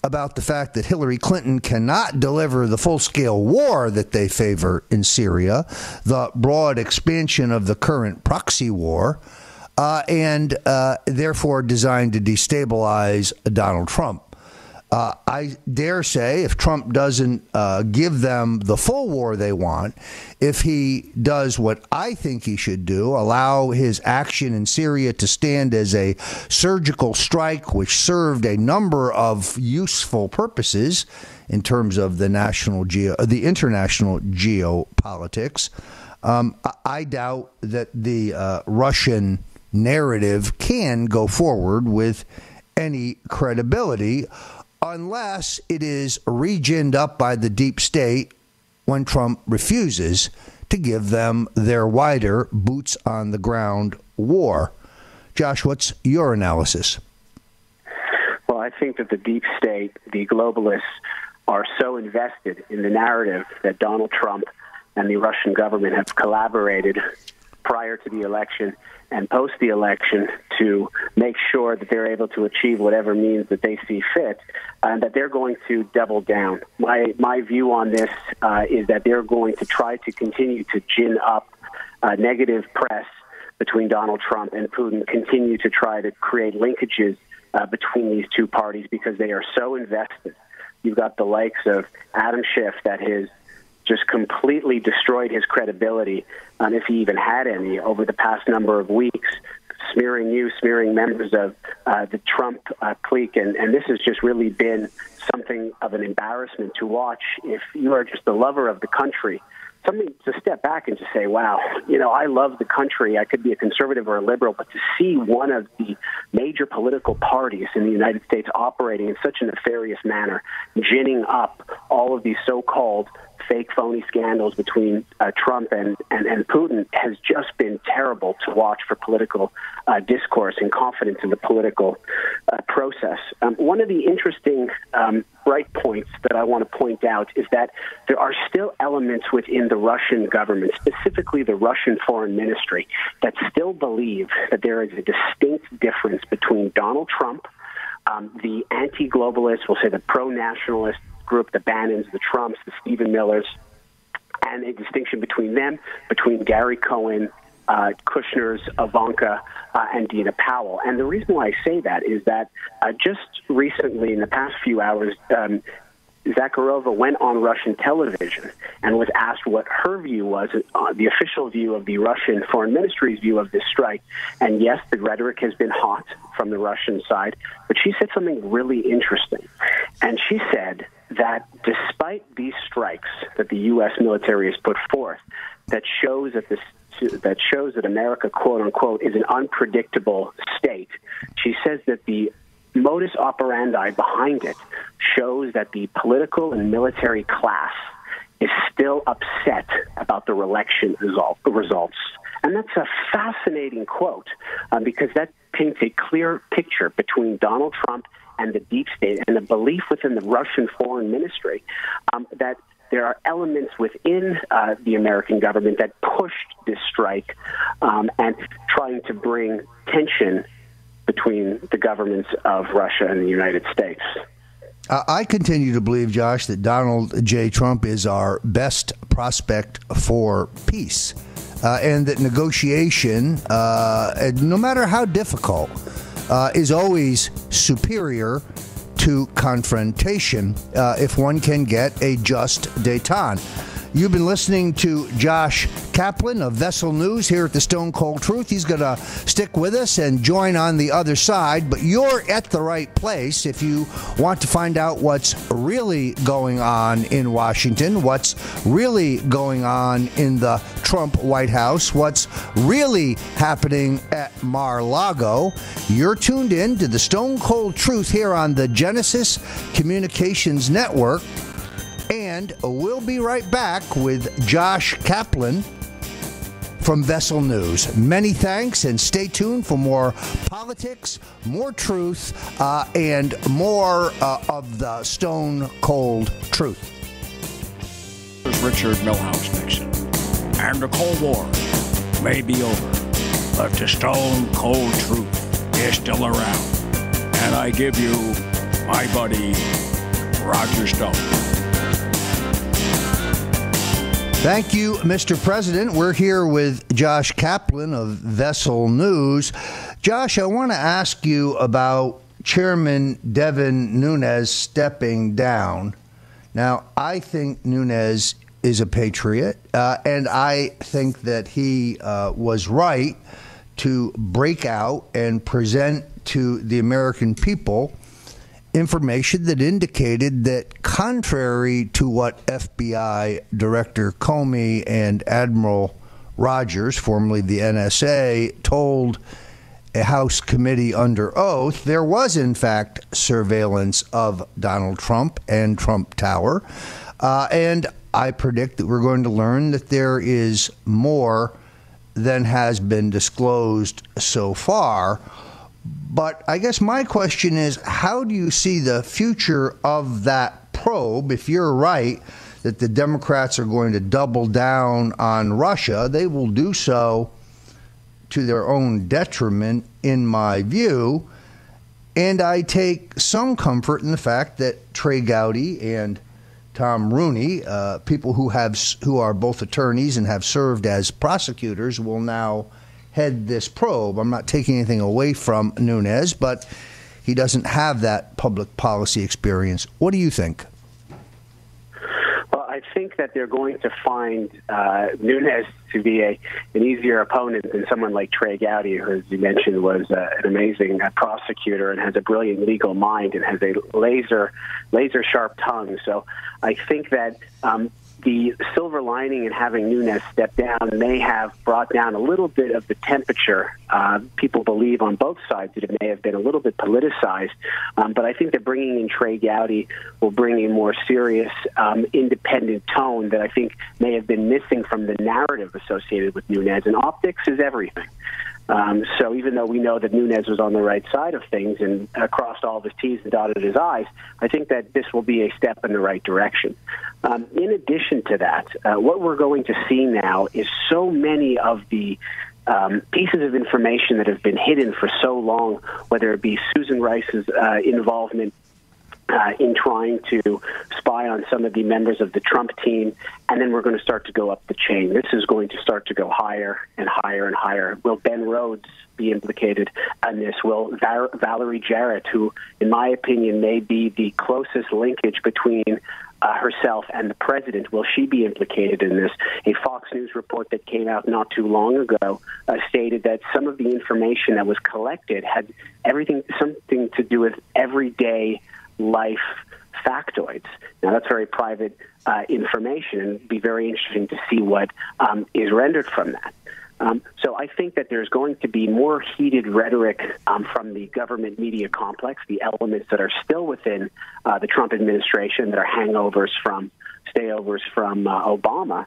about the fact that Hillary Clinton cannot deliver the full-scale war that they favor in Syria, the broad expansion of the current proxy war, and therefore designed to destabilize Donald Trump. I dare say if Trump doesn't give them the full war they want, if he does what I think he should do, allow his action in Syria to stand as a surgical strike which served a number of useful purposes in terms of the international geopolitics, I doubt that the Russian narrative can go forward with any credibility unless it is reginned up by the deep state when Trump refuses to give them their wider boots on the ground war. Josh, what's your analysis? Well, I think that the deep state, the globalists, are so invested in the narrative that Donald Trump and the Russian government have collaborated prior to the election and post the election to make sure that they're able to achieve whatever means that they see fit, and that they're going to double down. My view on this is that they're going to try to continue to gin up negative press between Donald Trump and Putin, continue to try to create linkages between these two parties because they are so invested. You've got the likes of Adam Schiff that has just completely destroyed his credibility, if he even had any, over the past number of weeks, smearing members of the Trump clique. And this has just really been something of an embarrassment to watch if you are just a lover of the country. Something to step back and to say, wow, I love the country. I could be a conservative or a liberal, but to see one of the major political parties in the United States operating in such a nefarious manner, ginning up all of these so-called fake, phony scandals between Trump and Putin has just been terrible to watch for political discourse and confidence in the political process. One of the interesting bright points that I want to point out is that there are still elements within the Russian government, specifically the Russian foreign ministry, that still believe that there is a distinct difference between Donald Trump, the anti-globalists, we'll say the pro-nationalist group, the Bannons, the Trumps, the Stephen Millers, and a distinction between them, between Gary Cohen, Kushner's Ivanka, and Dina Powell. And the reason why I say that is that just recently, in the past few hours, Zakharova went on Russian television and was asked what her view was, the official view of the Russian Foreign Ministry's view of this strike. And yes, the rhetoric has been hot from the Russian side, but she said something really interesting. And she said that despite these strikes that the U.S. military has put forth, that shows that America, quote unquote, is an unpredictable state, she says that the modus operandi behind it shows that the political and military class is still upset about the election results. And that's a fascinating quote because that paints a clear picture between Donald Trump and the deep state and the belief within the Russian foreign ministry that there are elements within the American government that pushed this strike and trying to bring tension between the governments of Russia and the United States. I continue to believe, Josh, that Donald J. Trump is our best prospect for peace, and that negotiation, no matter how difficult, is always superior to confrontation if one can get a just détente. You've been listening to Josh Kaplan of Vessel News here at the Stone Cold Truth. He's going to stick with us and join on the other side, but you're at the right place if you want to find out what's really going on in Washington, what's really going on in the Trump White House, what's really happening at Mar-a-Lago. You're tuned in to the Stone Cold Truth here on the Genesis Communications Network. And we'll be right back with Josh Kaplan from Vessel News. Many thanks, and stay tuned for more politics, more truth, and more of the Stone Cold Truth. Here's Richard Milhouse Nixon. And the Cold War may be over, but the Stone Cold Truth is still around. And I give you my buddy, Roger Stone. Thank you, Mr. President. We're here with Josh Kaplan of Vessel News. Josh, I want to ask you about Chairman Devin Nunes stepping down. Now, I think Nunes is a patriot, and I think that he was right to break out and present to the American people information that indicated that, contrary to what FBI Director Comey and Admiral Rogers, formerly the NSA, told a House committee under oath, there was, in fact, surveillance of Donald Trump and Trump Tower. And I predict that we're going to learn that there is more than has been disclosed so far. But I guess my question is, how do you see the future of that probe? If you're right that the Democrats are going to double down on Russia, they will do so to their own detriment, in my view. And I take some comfort in the fact that Trey Gowdy and Tom Rooney, people who are both attorneys and have served as prosecutors, will now head this probe. I'm not taking anything away from Nunes, but he doesn't have that public policy experience. What do you think? Well, I think that they're going to find Nunes to be an easier opponent than someone like Trey Gowdy, who, as you mentioned, was an amazing prosecutor and has a brilliant legal mind and has a laser sharp tongue. So I think that the silver lining in having Nunes step down may have brought down a little bit of the temperature. People believe on both sides that it may have been a little bit politicized, but I think that bringing in Trey Gowdy will bring a more serious, independent tone that I think may have been missing from the narrative associated with Nunes. And optics is everything. So even though we know that Nunes was on the right side of things and crossed all of his T's and dotted his I's, I think that this will be a step in the right direction. In addition to that, what we're going to see now is so many of the pieces of information that have been hidden for so long, whether it be Susan Rice's involvement in trying to spy on some of the members of the Trump team, and then we're going to start to go up the chain. This is going to start to go higher and higher and higher. Will Ben Rhodes be implicated in this? Will Valerie Jarrett, who, in my opinion, may be the closest linkage between herself and the president, will she be implicated in this? A Fox News report that came out not too long ago stated that some of the information that was collected had something to do with everyday life factoids. Now, that's very private information, and it'd be very interesting to see what is rendered from that. So I think that there's going to be more heated rhetoric from the government media complex, the elements that are still within the Trump administration that are stayovers from Obama,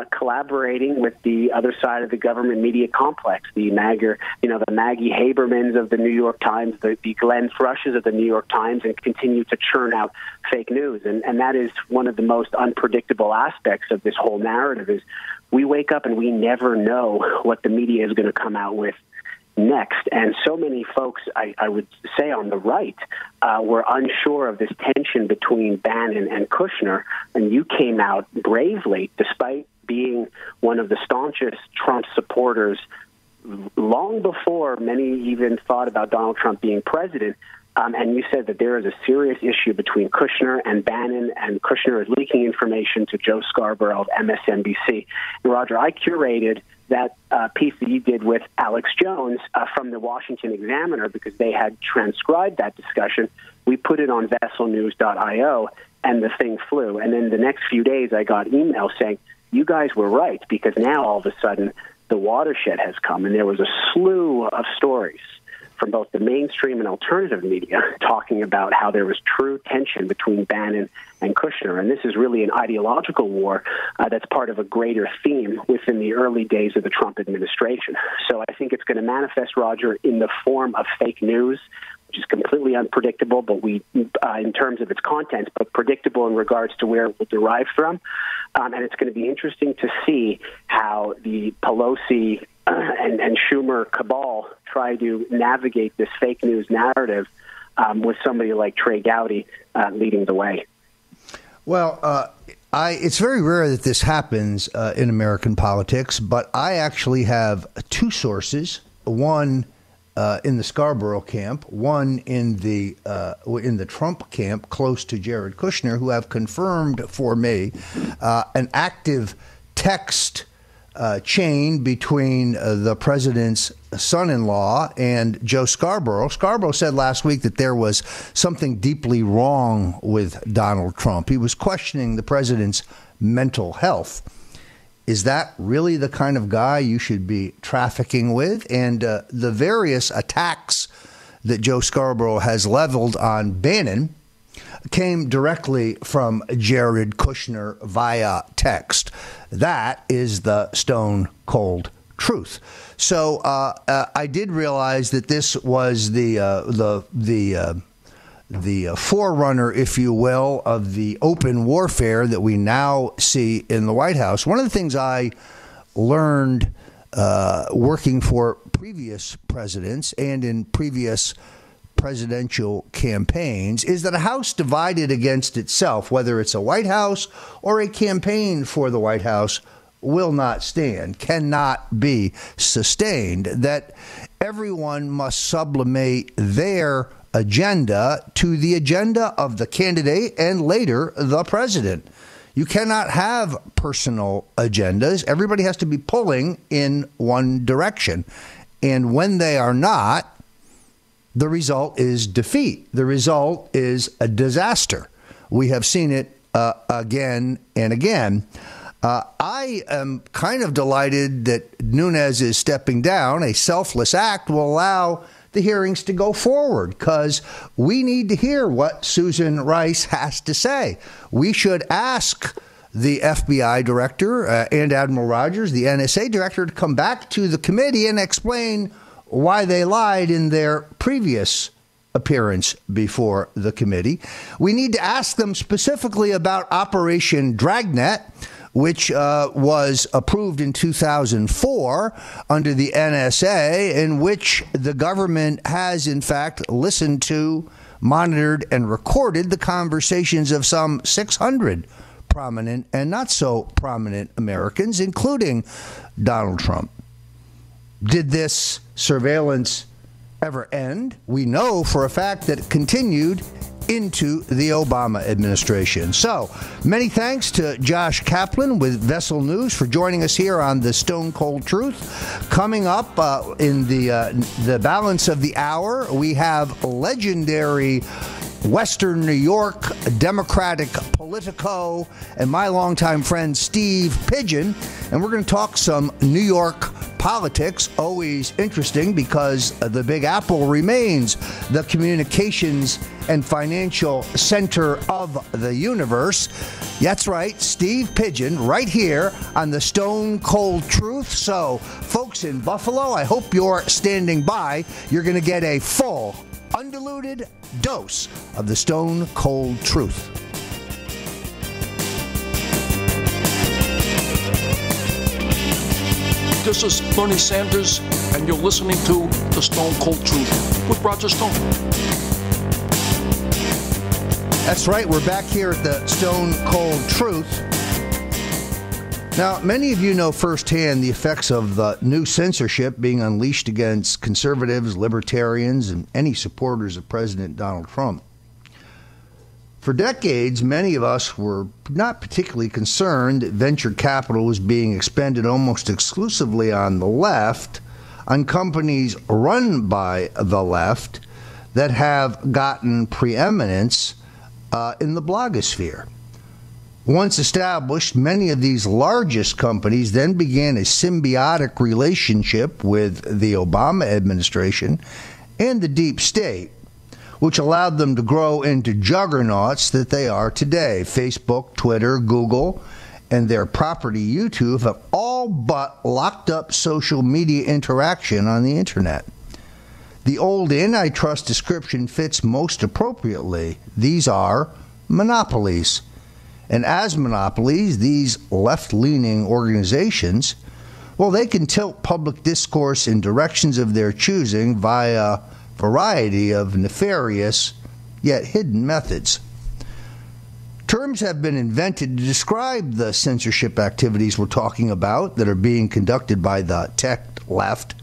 collaborating with the other side of the government media complex, the Maggie Habermans of the New York Times, the Glenn Thrushes of the New York Times, and continue to churn out fake news. And that is one of the most unpredictable aspects of this whole narrative is we wake up and we never know what the media is going to come out with next. And so many folks, I would say on the right, were unsure of this tension between Bannon and Kushner, and you came out bravely, despite being one of the staunchest Trump supporters long before many even thought about Donald Trump being president. And you said that there is a serious issue between Kushner and Bannon, and Kushner is leaking information to Joe Scarborough of MSNBC. And Roger, I curated that piece that you did with Alex Jones from the Washington Examiner because they had transcribed that discussion. We put it on VesselNews.io, and the thing flew. And then the next few days, I got emails saying, you guys were right, because now all of a sudden the watershed has come, and there was a slew of stories from both the mainstream and alternative media talking about how there was true tension between Bannon and Kushner. And this is really an ideological war that's part of a greater theme within the early days of the Trump administration. So I think it's going to manifest, Roger, in the form of fake news, which is completely unpredictable, but in terms of its content, but predictable in regards to where it will derive from. And it's going to be interesting to see how the Pelosi and Schumer cabal try to navigate this fake news narrative with somebody like Trey Gowdy leading the way. Well, it's very rare that this happens in American politics, but I actually have two sources, one in the Scarborough camp, one in the Trump camp close to Jared Kushner, who have confirmed for me an active text chain between the president's son-in-law and Joe Scarborough. Scarborough said last week that there was something deeply wrong with Donald Trump. He was questioning the president's mental health. Is that really the kind of guy you should be trafficking with? And the various attacks that Joe Scarborough has leveled on Bannon came directly from Jared Kushner via text. That is the stone cold truth. So I did realize that this was the forerunner, if you will, of the open warfare that we now see in the White House. One of the things I learned working for previous presidents and in previous presidential campaigns, is that a house divided against itself, whether it's a White House or a campaign for the White House, will not stand, cannot be sustained, that everyone must sublimate their agenda to the agenda of the candidate and later the president. You cannot have personal agendas. Everybody has to be pulling in one direction. And when they are not, the result is defeat. The result is a disaster. We have seen it again and again. I am kind of delighted that Nunes is stepping down. A selfless act will allow the hearings to go forward because we need to hear what Susan Rice has to say. We should ask the FBI director and Admiral Rogers, the NSA director, to come back to the committee and explain why they lied in their previous appearance before the committee. We need to ask them specifically about Operation Dragnet, which was approved in 2004 under the NSA, in which the government has, in fact, listened to, monitored, and recorded the conversations of some 600 prominent and not so prominent Americans, including Donald Trump. Did this surveillance ever end? We know for a fact that it continued into the Obama administration. So, many thanks to Josh Kaplan with Vessel News for joining us here on the Stone Cold Truth. Coming up in the balance of the hour, we have legendary Western New York Democratic politico and my longtime friend Steve Pigeon, and we're going to talk some New York politics. Always interesting because the Big Apple remains the communications and financial center of the universe. That's right, Steve Pigeon, right here on the Stone Cold Truth. So, folks in Buffalo, I hope you're standing by. You're going to get a full, undiluted dose of the Stone Cold Truth. This is Bernie Sanders, and you're listening to The Stone Cold Truth with Roger Stone. That's right. We're back here at the Stone Cold Truth. Now, many of you know firsthand the effects of the new censorship being unleashed against conservatives, libertarians, and any supporters of President Donald Trump. For decades, many of us were not particularly concerned that venture capital was being expended almost exclusively on the left, on companies run by the left that have gotten preeminence in the blogosphere. Once established, many of these largest companies then began a symbiotic relationship with the Obama administration and the deep state, which allowed them to grow into juggernauts that they are today. Facebook, Twitter, Google, and their property YouTube have all but locked up social media interaction on the internet. The old antitrust description fits most appropriately. These are monopolies. And as monopolies, these left-leaning organizations, well, they can tilt public discourse in directions of their choosing via a variety of nefarious yet hidden methods. Terms have been invented to describe the censorship activities we're talking about that are being conducted by the tech left.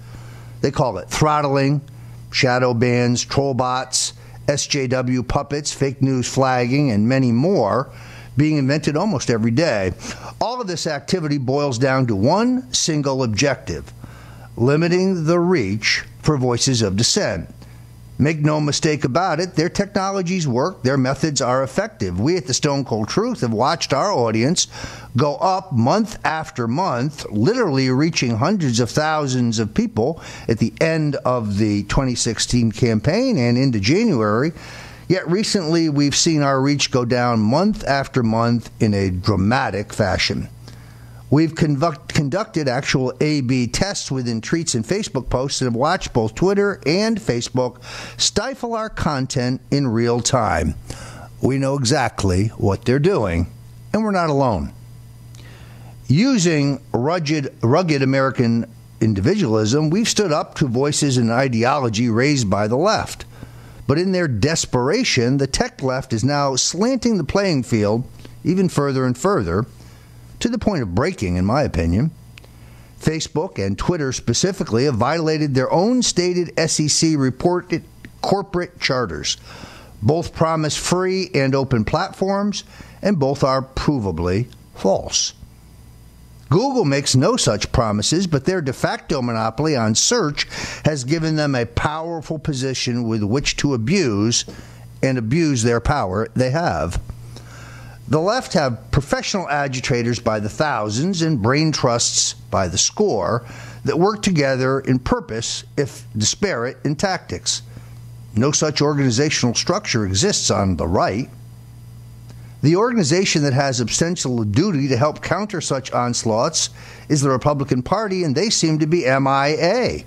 They call it throttling, shadow bans, troll bots, SJW puppets, fake news flagging, and many more being invented almost every day. All of this activity boils down to one single objective: limiting the reach for voices of dissent. Make no mistake about it, their technologies work, their methods are effective. We at the Stone Cold Truth have watched our audience go up month after month, literally reaching hundreds of thousands of people at the end of the 2016 campaign and into January. Yet recently we've seen our reach go down month after month in a dramatic fashion. We've conducted actual A/B tests within tweets and Facebook posts and have watched both Twitter and Facebook stifle our content in real time. We know exactly what they're doing, and we're not alone. Using rugged American individualism, we've stood up to voices and ideology raised by the left. But in their desperation, the tech left is now slanting the playing field even further and further, to the point of breaking, in my opinion. Facebook and Twitter specifically have violated their own stated SEC-reported corporate charters. Both promise free and open platforms, and both are provably false. Google makes no such promises, but their de facto monopoly on search has given them a powerful position with which to abuse their power they have. The left have professional agitators by the thousands and brain trusts by the score that work together in purpose, if disparate in tactics. No such organizational structure exists on the right. The organization that has essential duty to help counter such onslaughts is the Republican Party, and they seem to be MIA.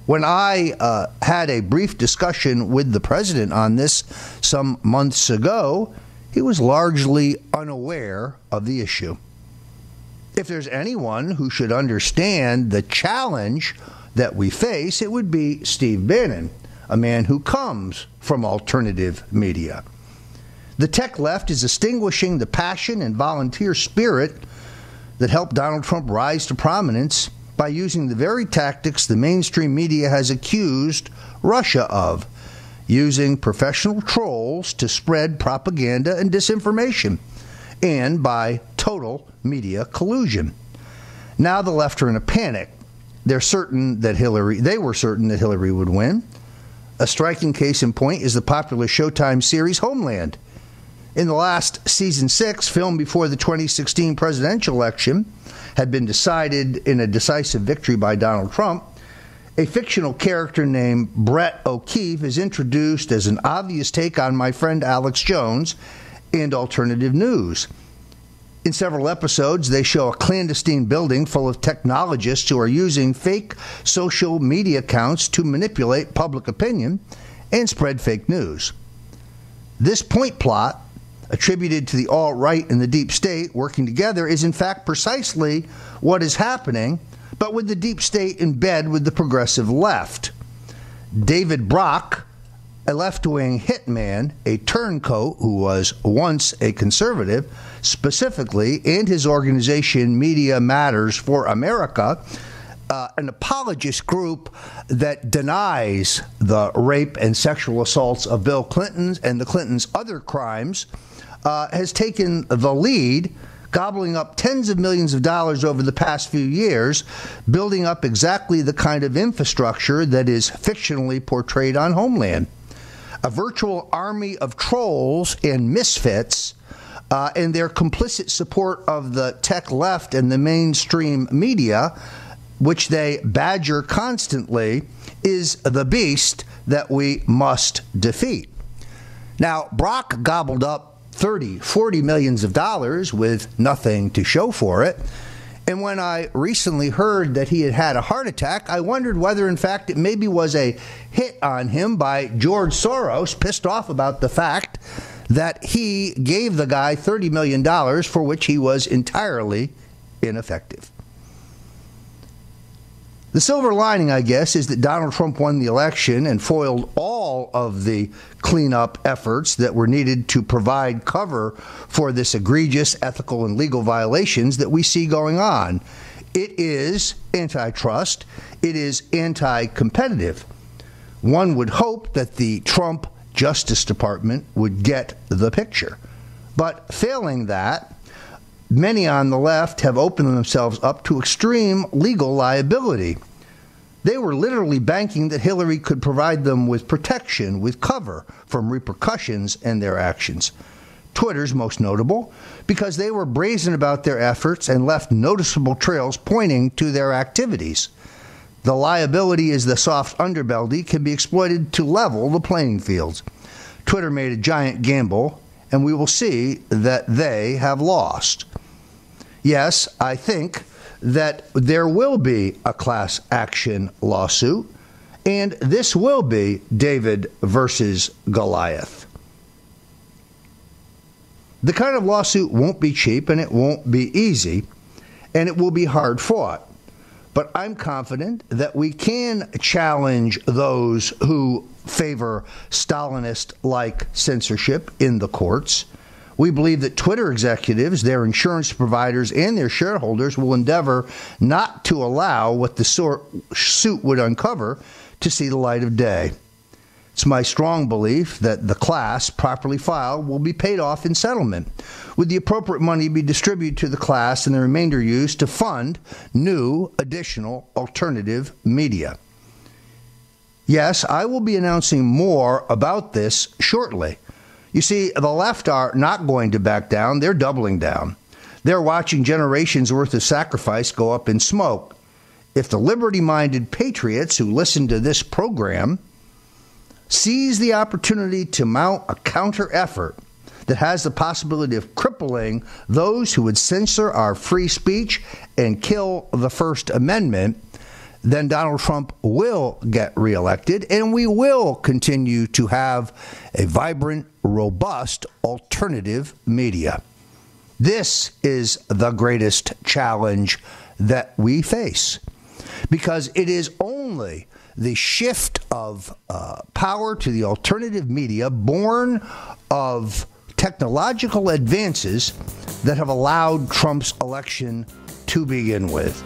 When I had a brief discussion with the president on this some months ago, he was largely unaware of the issue. If there's anyone who should understand the challenge that we face, it would be Steve Bannon, a man who comes from alternative media. The tech left is extinguishing the passion and volunteer spirit that helped Donald Trump rise to prominence by using the very tactics the mainstream media has accused Russia of, using professional trolls to spread propaganda and disinformation, and by total media collusion. Now the left are in a panic. They were certain that Hillary would win. A striking case in point is the popular Showtime series Homeland. In the last season 6, filmed before the 2016 presidential election had been decided in a decisive victory by Donald Trump, a fictional character named Brett O'Keefe is introduced as an obvious take on my friend Alex Jones and alternative news. In several episodes, they show a clandestine building full of technologists who are using fake social media accounts to manipulate public opinion and spread fake news. This point plot, attributed to the alt-right and the deep state working together, is in fact precisely what is happening, but with the deep state in bed with the progressive left. David Brock, a left-wing hitman, a turncoat who was once a conservative, specifically, and his organization Media Matters for America, an apologist group that denies the rape and sexual assaults of Bill Clinton and the Clintons' other crimes, has taken the lead, gobbling up tens of millions of dollars over the past few years, building up exactly the kind of infrastructure that is fictionally portrayed on Homeland. A virtual army of trolls and misfits and their complicit support of the tech left and the mainstream media, which they badger constantly, is the beast that we must defeat. Now, Brock gobbled up 30, 40 millions of dollars with nothing to show for it. And when I recently heard that he had had a heart attack, I wondered whether, in fact, it maybe was a hit on him by George Soros, pissed off about the fact that he gave the guy $30 million for which he was entirely ineffective. The silver lining, I guess, is that Donald Trump won the election and foiled all of the cleanup efforts that were needed to provide cover for this egregious ethical and legal violations that we see going on. It is antitrust. It is anti-competitive. One would hope that the Trump Justice Department would get the picture. But failing that, many on the left have opened themselves up to extreme legal liability. They were literally banking that Hillary could provide them with protection, with cover from repercussions and their actions. Twitter's most notable, because they were brazen about their efforts and left noticeable trails pointing to their activities. The liability is the soft underbelly can be exploited to level the playing fields. Twitter made a giant gamble, and we will see that they have lost. Yes, I think that there will be a class action lawsuit, and this will be David versus Goliath. The kind of lawsuit won't be cheap, and it won't be easy, and it will be hard fought. But I'm confident that we can challenge those who favor Stalinist-like censorship in the courts. We believe that Twitter executives, their insurance providers, and their shareholders will endeavor not to allow what the suit would uncover to see the light of day. It's my strong belief that the class, properly filed, will be paid off in settlement, with the appropriate money be distributed to the class and the remainder used to fund new, additional, alternative media. Yes, I will be announcing more about this shortly. You see, the left are not going to back down. They're doubling down. They're watching generations' worth of sacrifice go up in smoke. If the liberty-minded patriots who listen to this program seize the opportunity to mount a counter-effort that has the possibility of crippling those who would censor our free speech and kill the First Amendment, then Donald Trump will get reelected, and we will continue to have a vibrant, robust alternative media. This is the greatest challenge that we face, because it is only the shift of power to the alternative media born of technological advances that have allowed Trump's election to begin with.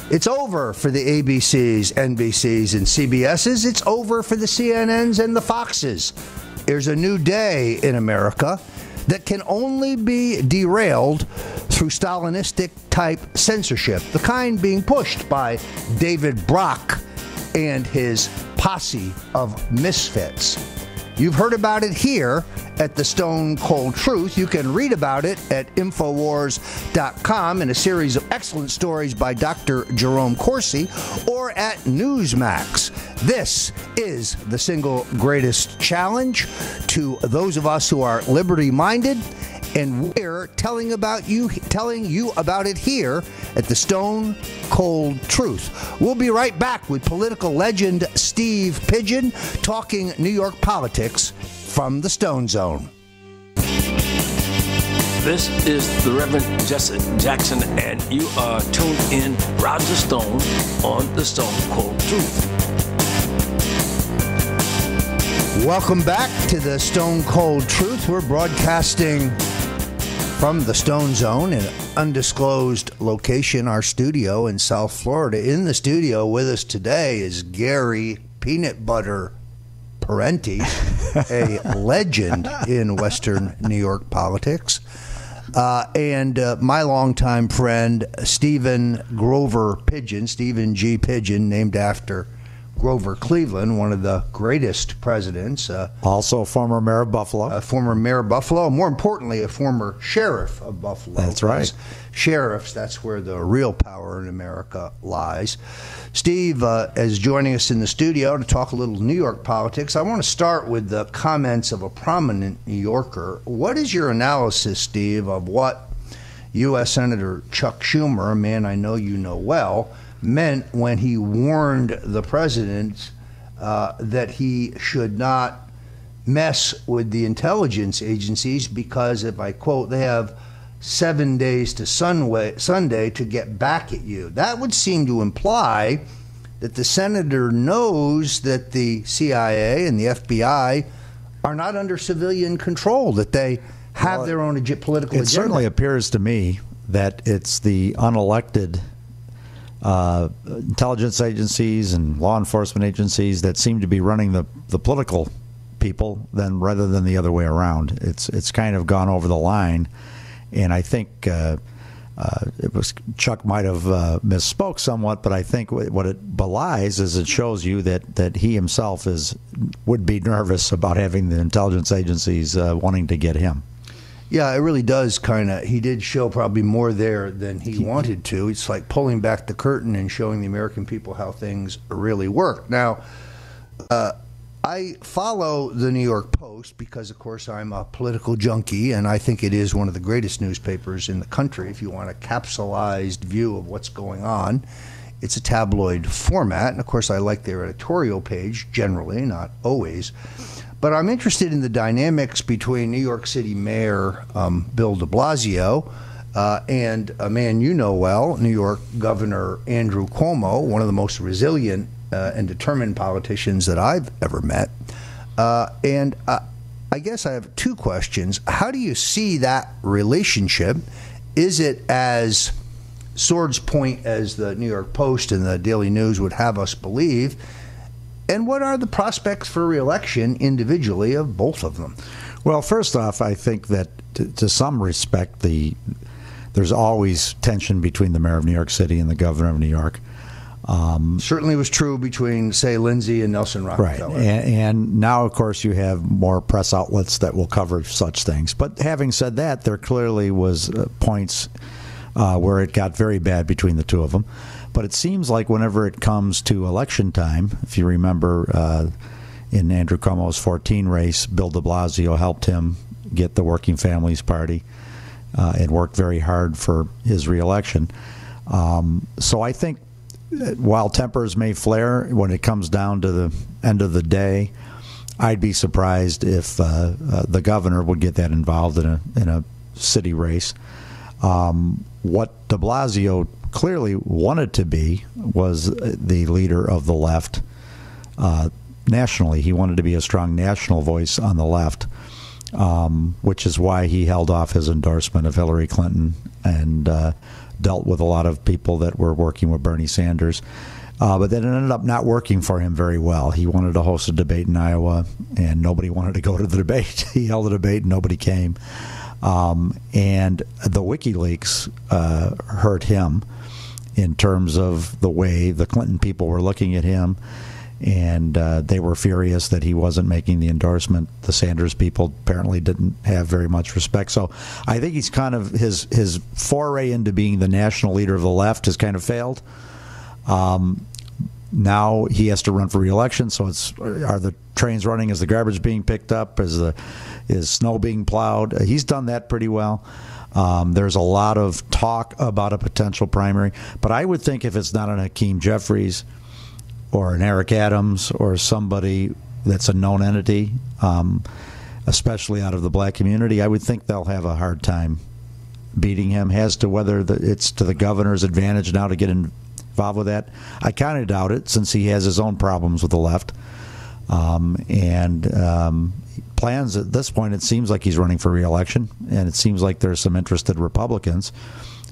It's over for the ABCs, NBCs, and CBSs. It's over for the CNNs and the Foxes. There's a new day in America that can only be derailed through Stalinistic-type censorship, the kind being pushed by David Brock and his posse of misfits. You've heard about it here at the Stone Cold Truth. You can read about it at Infowars.com in a series of excellent stories by Dr. Jerome Corsi, or at Newsmax. This is the single greatest challenge to those of us who are liberty-minded, and we're telling you about it here at the Stone Cold Truth. We'll be right back with political legend Steve Pigeon talking New York politics from the Stone Zone. This is the Reverend Jesse Jackson, and you are tuned in Roger Stone on the Stone Cold Truth. Welcome back to the Stone Cold Truth. We're broadcasting from the Stone Zone, an undisclosed location, our studio in South Florida. In the studio with us today is Gary Peanut Butter Parenti, a legend in Western New York politics, and my longtime friend, Stephen Grover Pigeon, Stephen G. Pigeon, named after Grover Cleveland, one of the greatest presidents. Also a former mayor of Buffalo. A former mayor of Buffalo. More importantly, a former sheriff of Buffalo. That's right. Sheriffs, that's where the real power in America lies. Steve is joining us in the studio to talk a little New York politics. I want to start with the comments of a prominent New Yorker. What is your analysis, Steve, of what U.S. Senator Chuck Schumer, a man I know you know well, meant when he warned the president that he should not mess with the intelligence agencies because, if I quote, they have 7 days to Sunday to get back at you? That would seem to imply that the senator knows that the CIA and the FBI are not under civilian control, that they have their own political agenda. It certainly appears to me that it's the unelected intelligence agencies and law enforcement agencies that seem to be running the political people rather than the other way around. It's kind of gone over the line, and I think Chuck might have misspoke somewhat, but I think what it belies is it shows you that he himself would be nervous about having the intelligence agencies wanting to get him. Yeah, it really does he did show probably more there than he wanted to. It's like pulling back the curtain and showing the American people how things really work. Now, I follow the New York Post because, of course, I'm a political junkie, and I think it is one of the greatest newspapers in the country. If you want a capsulized view of what's going on, it's a tabloid format. And, of course, I like their editorial page generally, not always. But I'm interested in the dynamics between New York City Mayor Bill de Blasio and a man you know well, New York Governor Andrew Cuomo, one of the most resilient and determined politicians that I've ever met. And I guess I have two questions. How do you see that relationship? Is it as swords point as the New York Post and the Daily News would have us believe? And what are the prospects for re-election individually of both of them? Well, first off, I think that to some respect, there's always tension between the mayor of New York City and the governor of New York. Certainly was true between, say, Lindsay and Nelson Rockefeller. Right. And now, of course, you have more press outlets that will cover such things. But having said that, there clearly was points where it got very bad between the two of them. But it seems like whenever it comes to election time, if you remember in Andrew Cuomo's 14 race, Bill de Blasio helped him get the Working Families Party and worked very hard for his reelection. So I think while tempers may flare, when it comes down to the end of the day, I'd be surprised if the governor would get that involved in a city race. What de Blasio clearly wanted to be was the leader of the left nationally. He wanted to be a strong national voice on the left, which is why he held off his endorsement of Hillary Clinton and dealt with a lot of people that were working with Bernie Sanders. But then it ended up not working for him very well. He wanted to host a debate in Iowa, and nobody wanted to go to the debate. He held a debate, and nobody came. And the WikiLeaks hurt him in terms of the way the Clinton people were looking at him, and they were furious that he wasn't making the endorsement. The Sanders people apparently didn't have very much respect. So I think he's kind of his foray into being the national leader of the left has kind of failed. Now he has to run for re-election. So are the trains running? Is the garbage being picked up? Is snow being plowed? He's done that pretty well. There's a lot of talk about a potential primary, but I would think if it's not an Hakeem Jeffries or an Eric Adams or somebody that's a known entity, especially out of the black community, I would think they'll have a hard time beating him. As to whether it's to the governor's advantage now to get involved with that, I kind of doubt it, since he has his own problems with the left. Plans at this point, it seems like he's running for re-election, and it seems like there's some interested Republicans.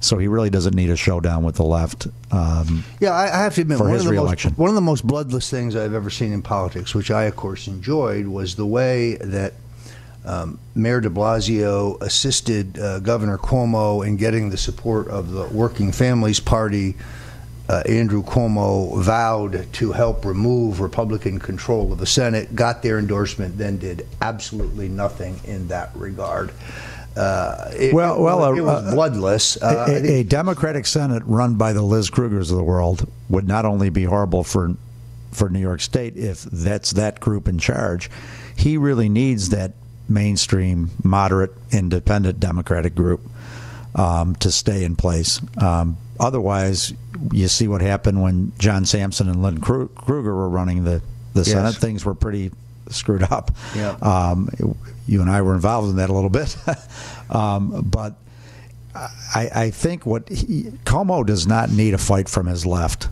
So he really doesn't need a showdown with the left. Yeah, I have to admit, for his re-election. One of the most bloodless things I've ever seen in politics, which I, of course, enjoyed, was the way that Mayor de Blasio assisted Governor Cuomo in getting the support of the Working Families Party. Andrew Cuomo vowed to help remove Republican control of the Senate, got their endorsement, then did absolutely nothing in that regard. It was bloodless. A Democratic Senate run by the Liz Krugers of the world would not only be horrible for New York State if that's that group in charge. He really needs that mainstream, moderate, independent Democratic group to stay in place. Otherwise, you see what happened when John Sampson and Lynn Kruger were running the Senate. Yes. Things were pretty screwed up. Yeah. You and I were involved in that a little bit. But I think Cuomo does not need a fight from his left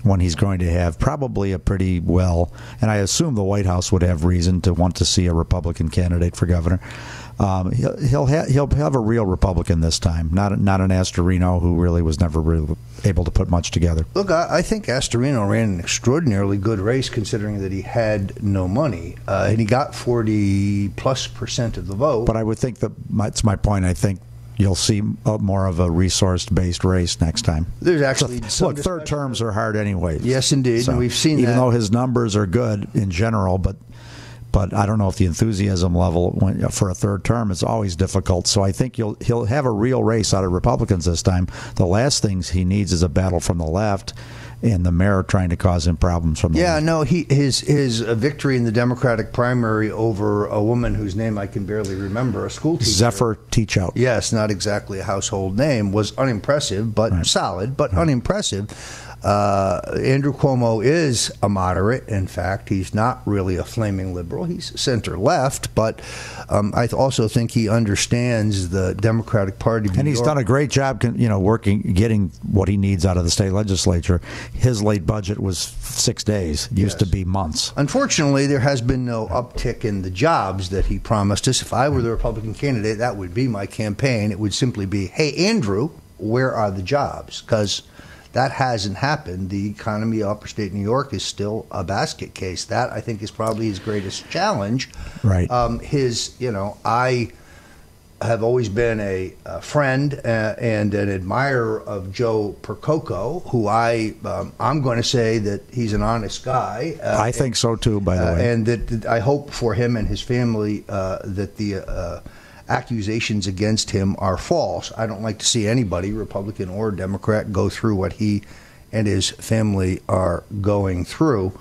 when he's going to have probably a pretty well, and I assume the White House would have reason to want to see a Republican candidate for governor. He'll have a real Republican this time, not an Astorino who really was never really able to put much together. Look, I think Astorino ran an extraordinarily good race considering that he had no money, and he got 40+% of the vote. But I would think that's my point. I think you'll see more of a resource-based race next time. There's actually look, third terms are hard anyway. Yes, indeed, so, and we've seen even that. though his numbers are good in general, but I don't know if the enthusiasm level for a third term is always difficult. So I think he'll have a real race out of Republicans this time. The last things he needs is a battle from the left, and the mayor trying to cause him problems from the left. No, his victory in the Democratic primary over a woman whose name I can barely remember, a school teacher. Zephyr Teachout. Yes, not exactly a household name, was unimpressive, but solid, but unimpressive. Andrew Cuomo is a moderate. In fact, he's not really a flaming liberal. He's center-left, but I also think he understands the Democratic Party. And he's done a great job, getting what he needs out of the state legislature. His late budget was 6 days. It used to be months. Unfortunately, there has been no uptick in the jobs that he promised us. If I were the Republican candidate, that would be my campaign. It would simply be, hey, Andrew, where are the jobs? Because that hasn't happened. The economy of upper state New York is still a basket case. That, I think, is probably his greatest challenge. Right. I have always been a friend and an admirer of Joe Percoco, who I'm going to say that he's an honest guy. I think so, too, by the way. And that I hope for him and his family that the accusations against him are false. I don't like to see anybody, Republican or Democrat, go through what he and his family are going through.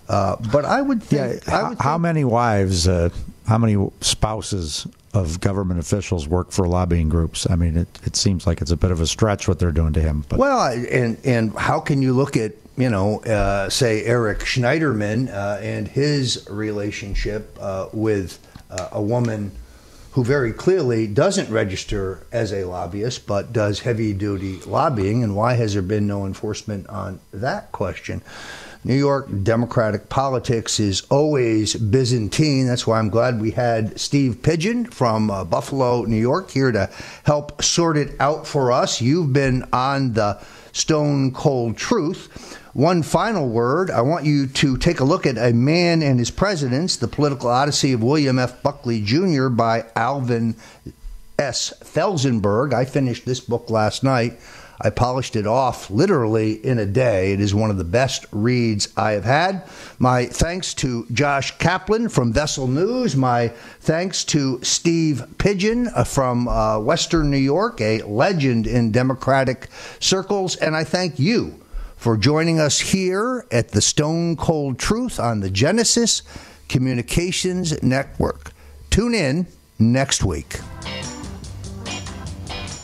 But I would think... How many wives, how many spouses of government officials work for lobbying groups? I mean, it seems like it's a bit of a stretch what they're doing to him. But. Well, and how can you look at, say Eric Schneiderman and his relationship with a woman who very clearly doesn't register as a lobbyist but does heavy-duty lobbying, and why has there been no enforcement on that question? New York Democratic politics is always Byzantine. That's why I'm glad we had Steve Pigeon from Buffalo, New York, here to help sort it out for us. You've been on the Stone Cold Truth. One final word. I want you to take a look at A Man and His Presidents, The Political Odyssey of William F. Buckley Jr. by Alvin S. Felsenberg. I finished this book last night. I polished it off literally in a day. It is one of the best reads I have had. My thanks to Josh Kaplan from Vessel News. My thanks to Steve Pigeon from Western New York, a legend in Democratic circles. And I thank you for joining us here at the Stone Cold Truth on the Genesis Communications Network. Tune in next week.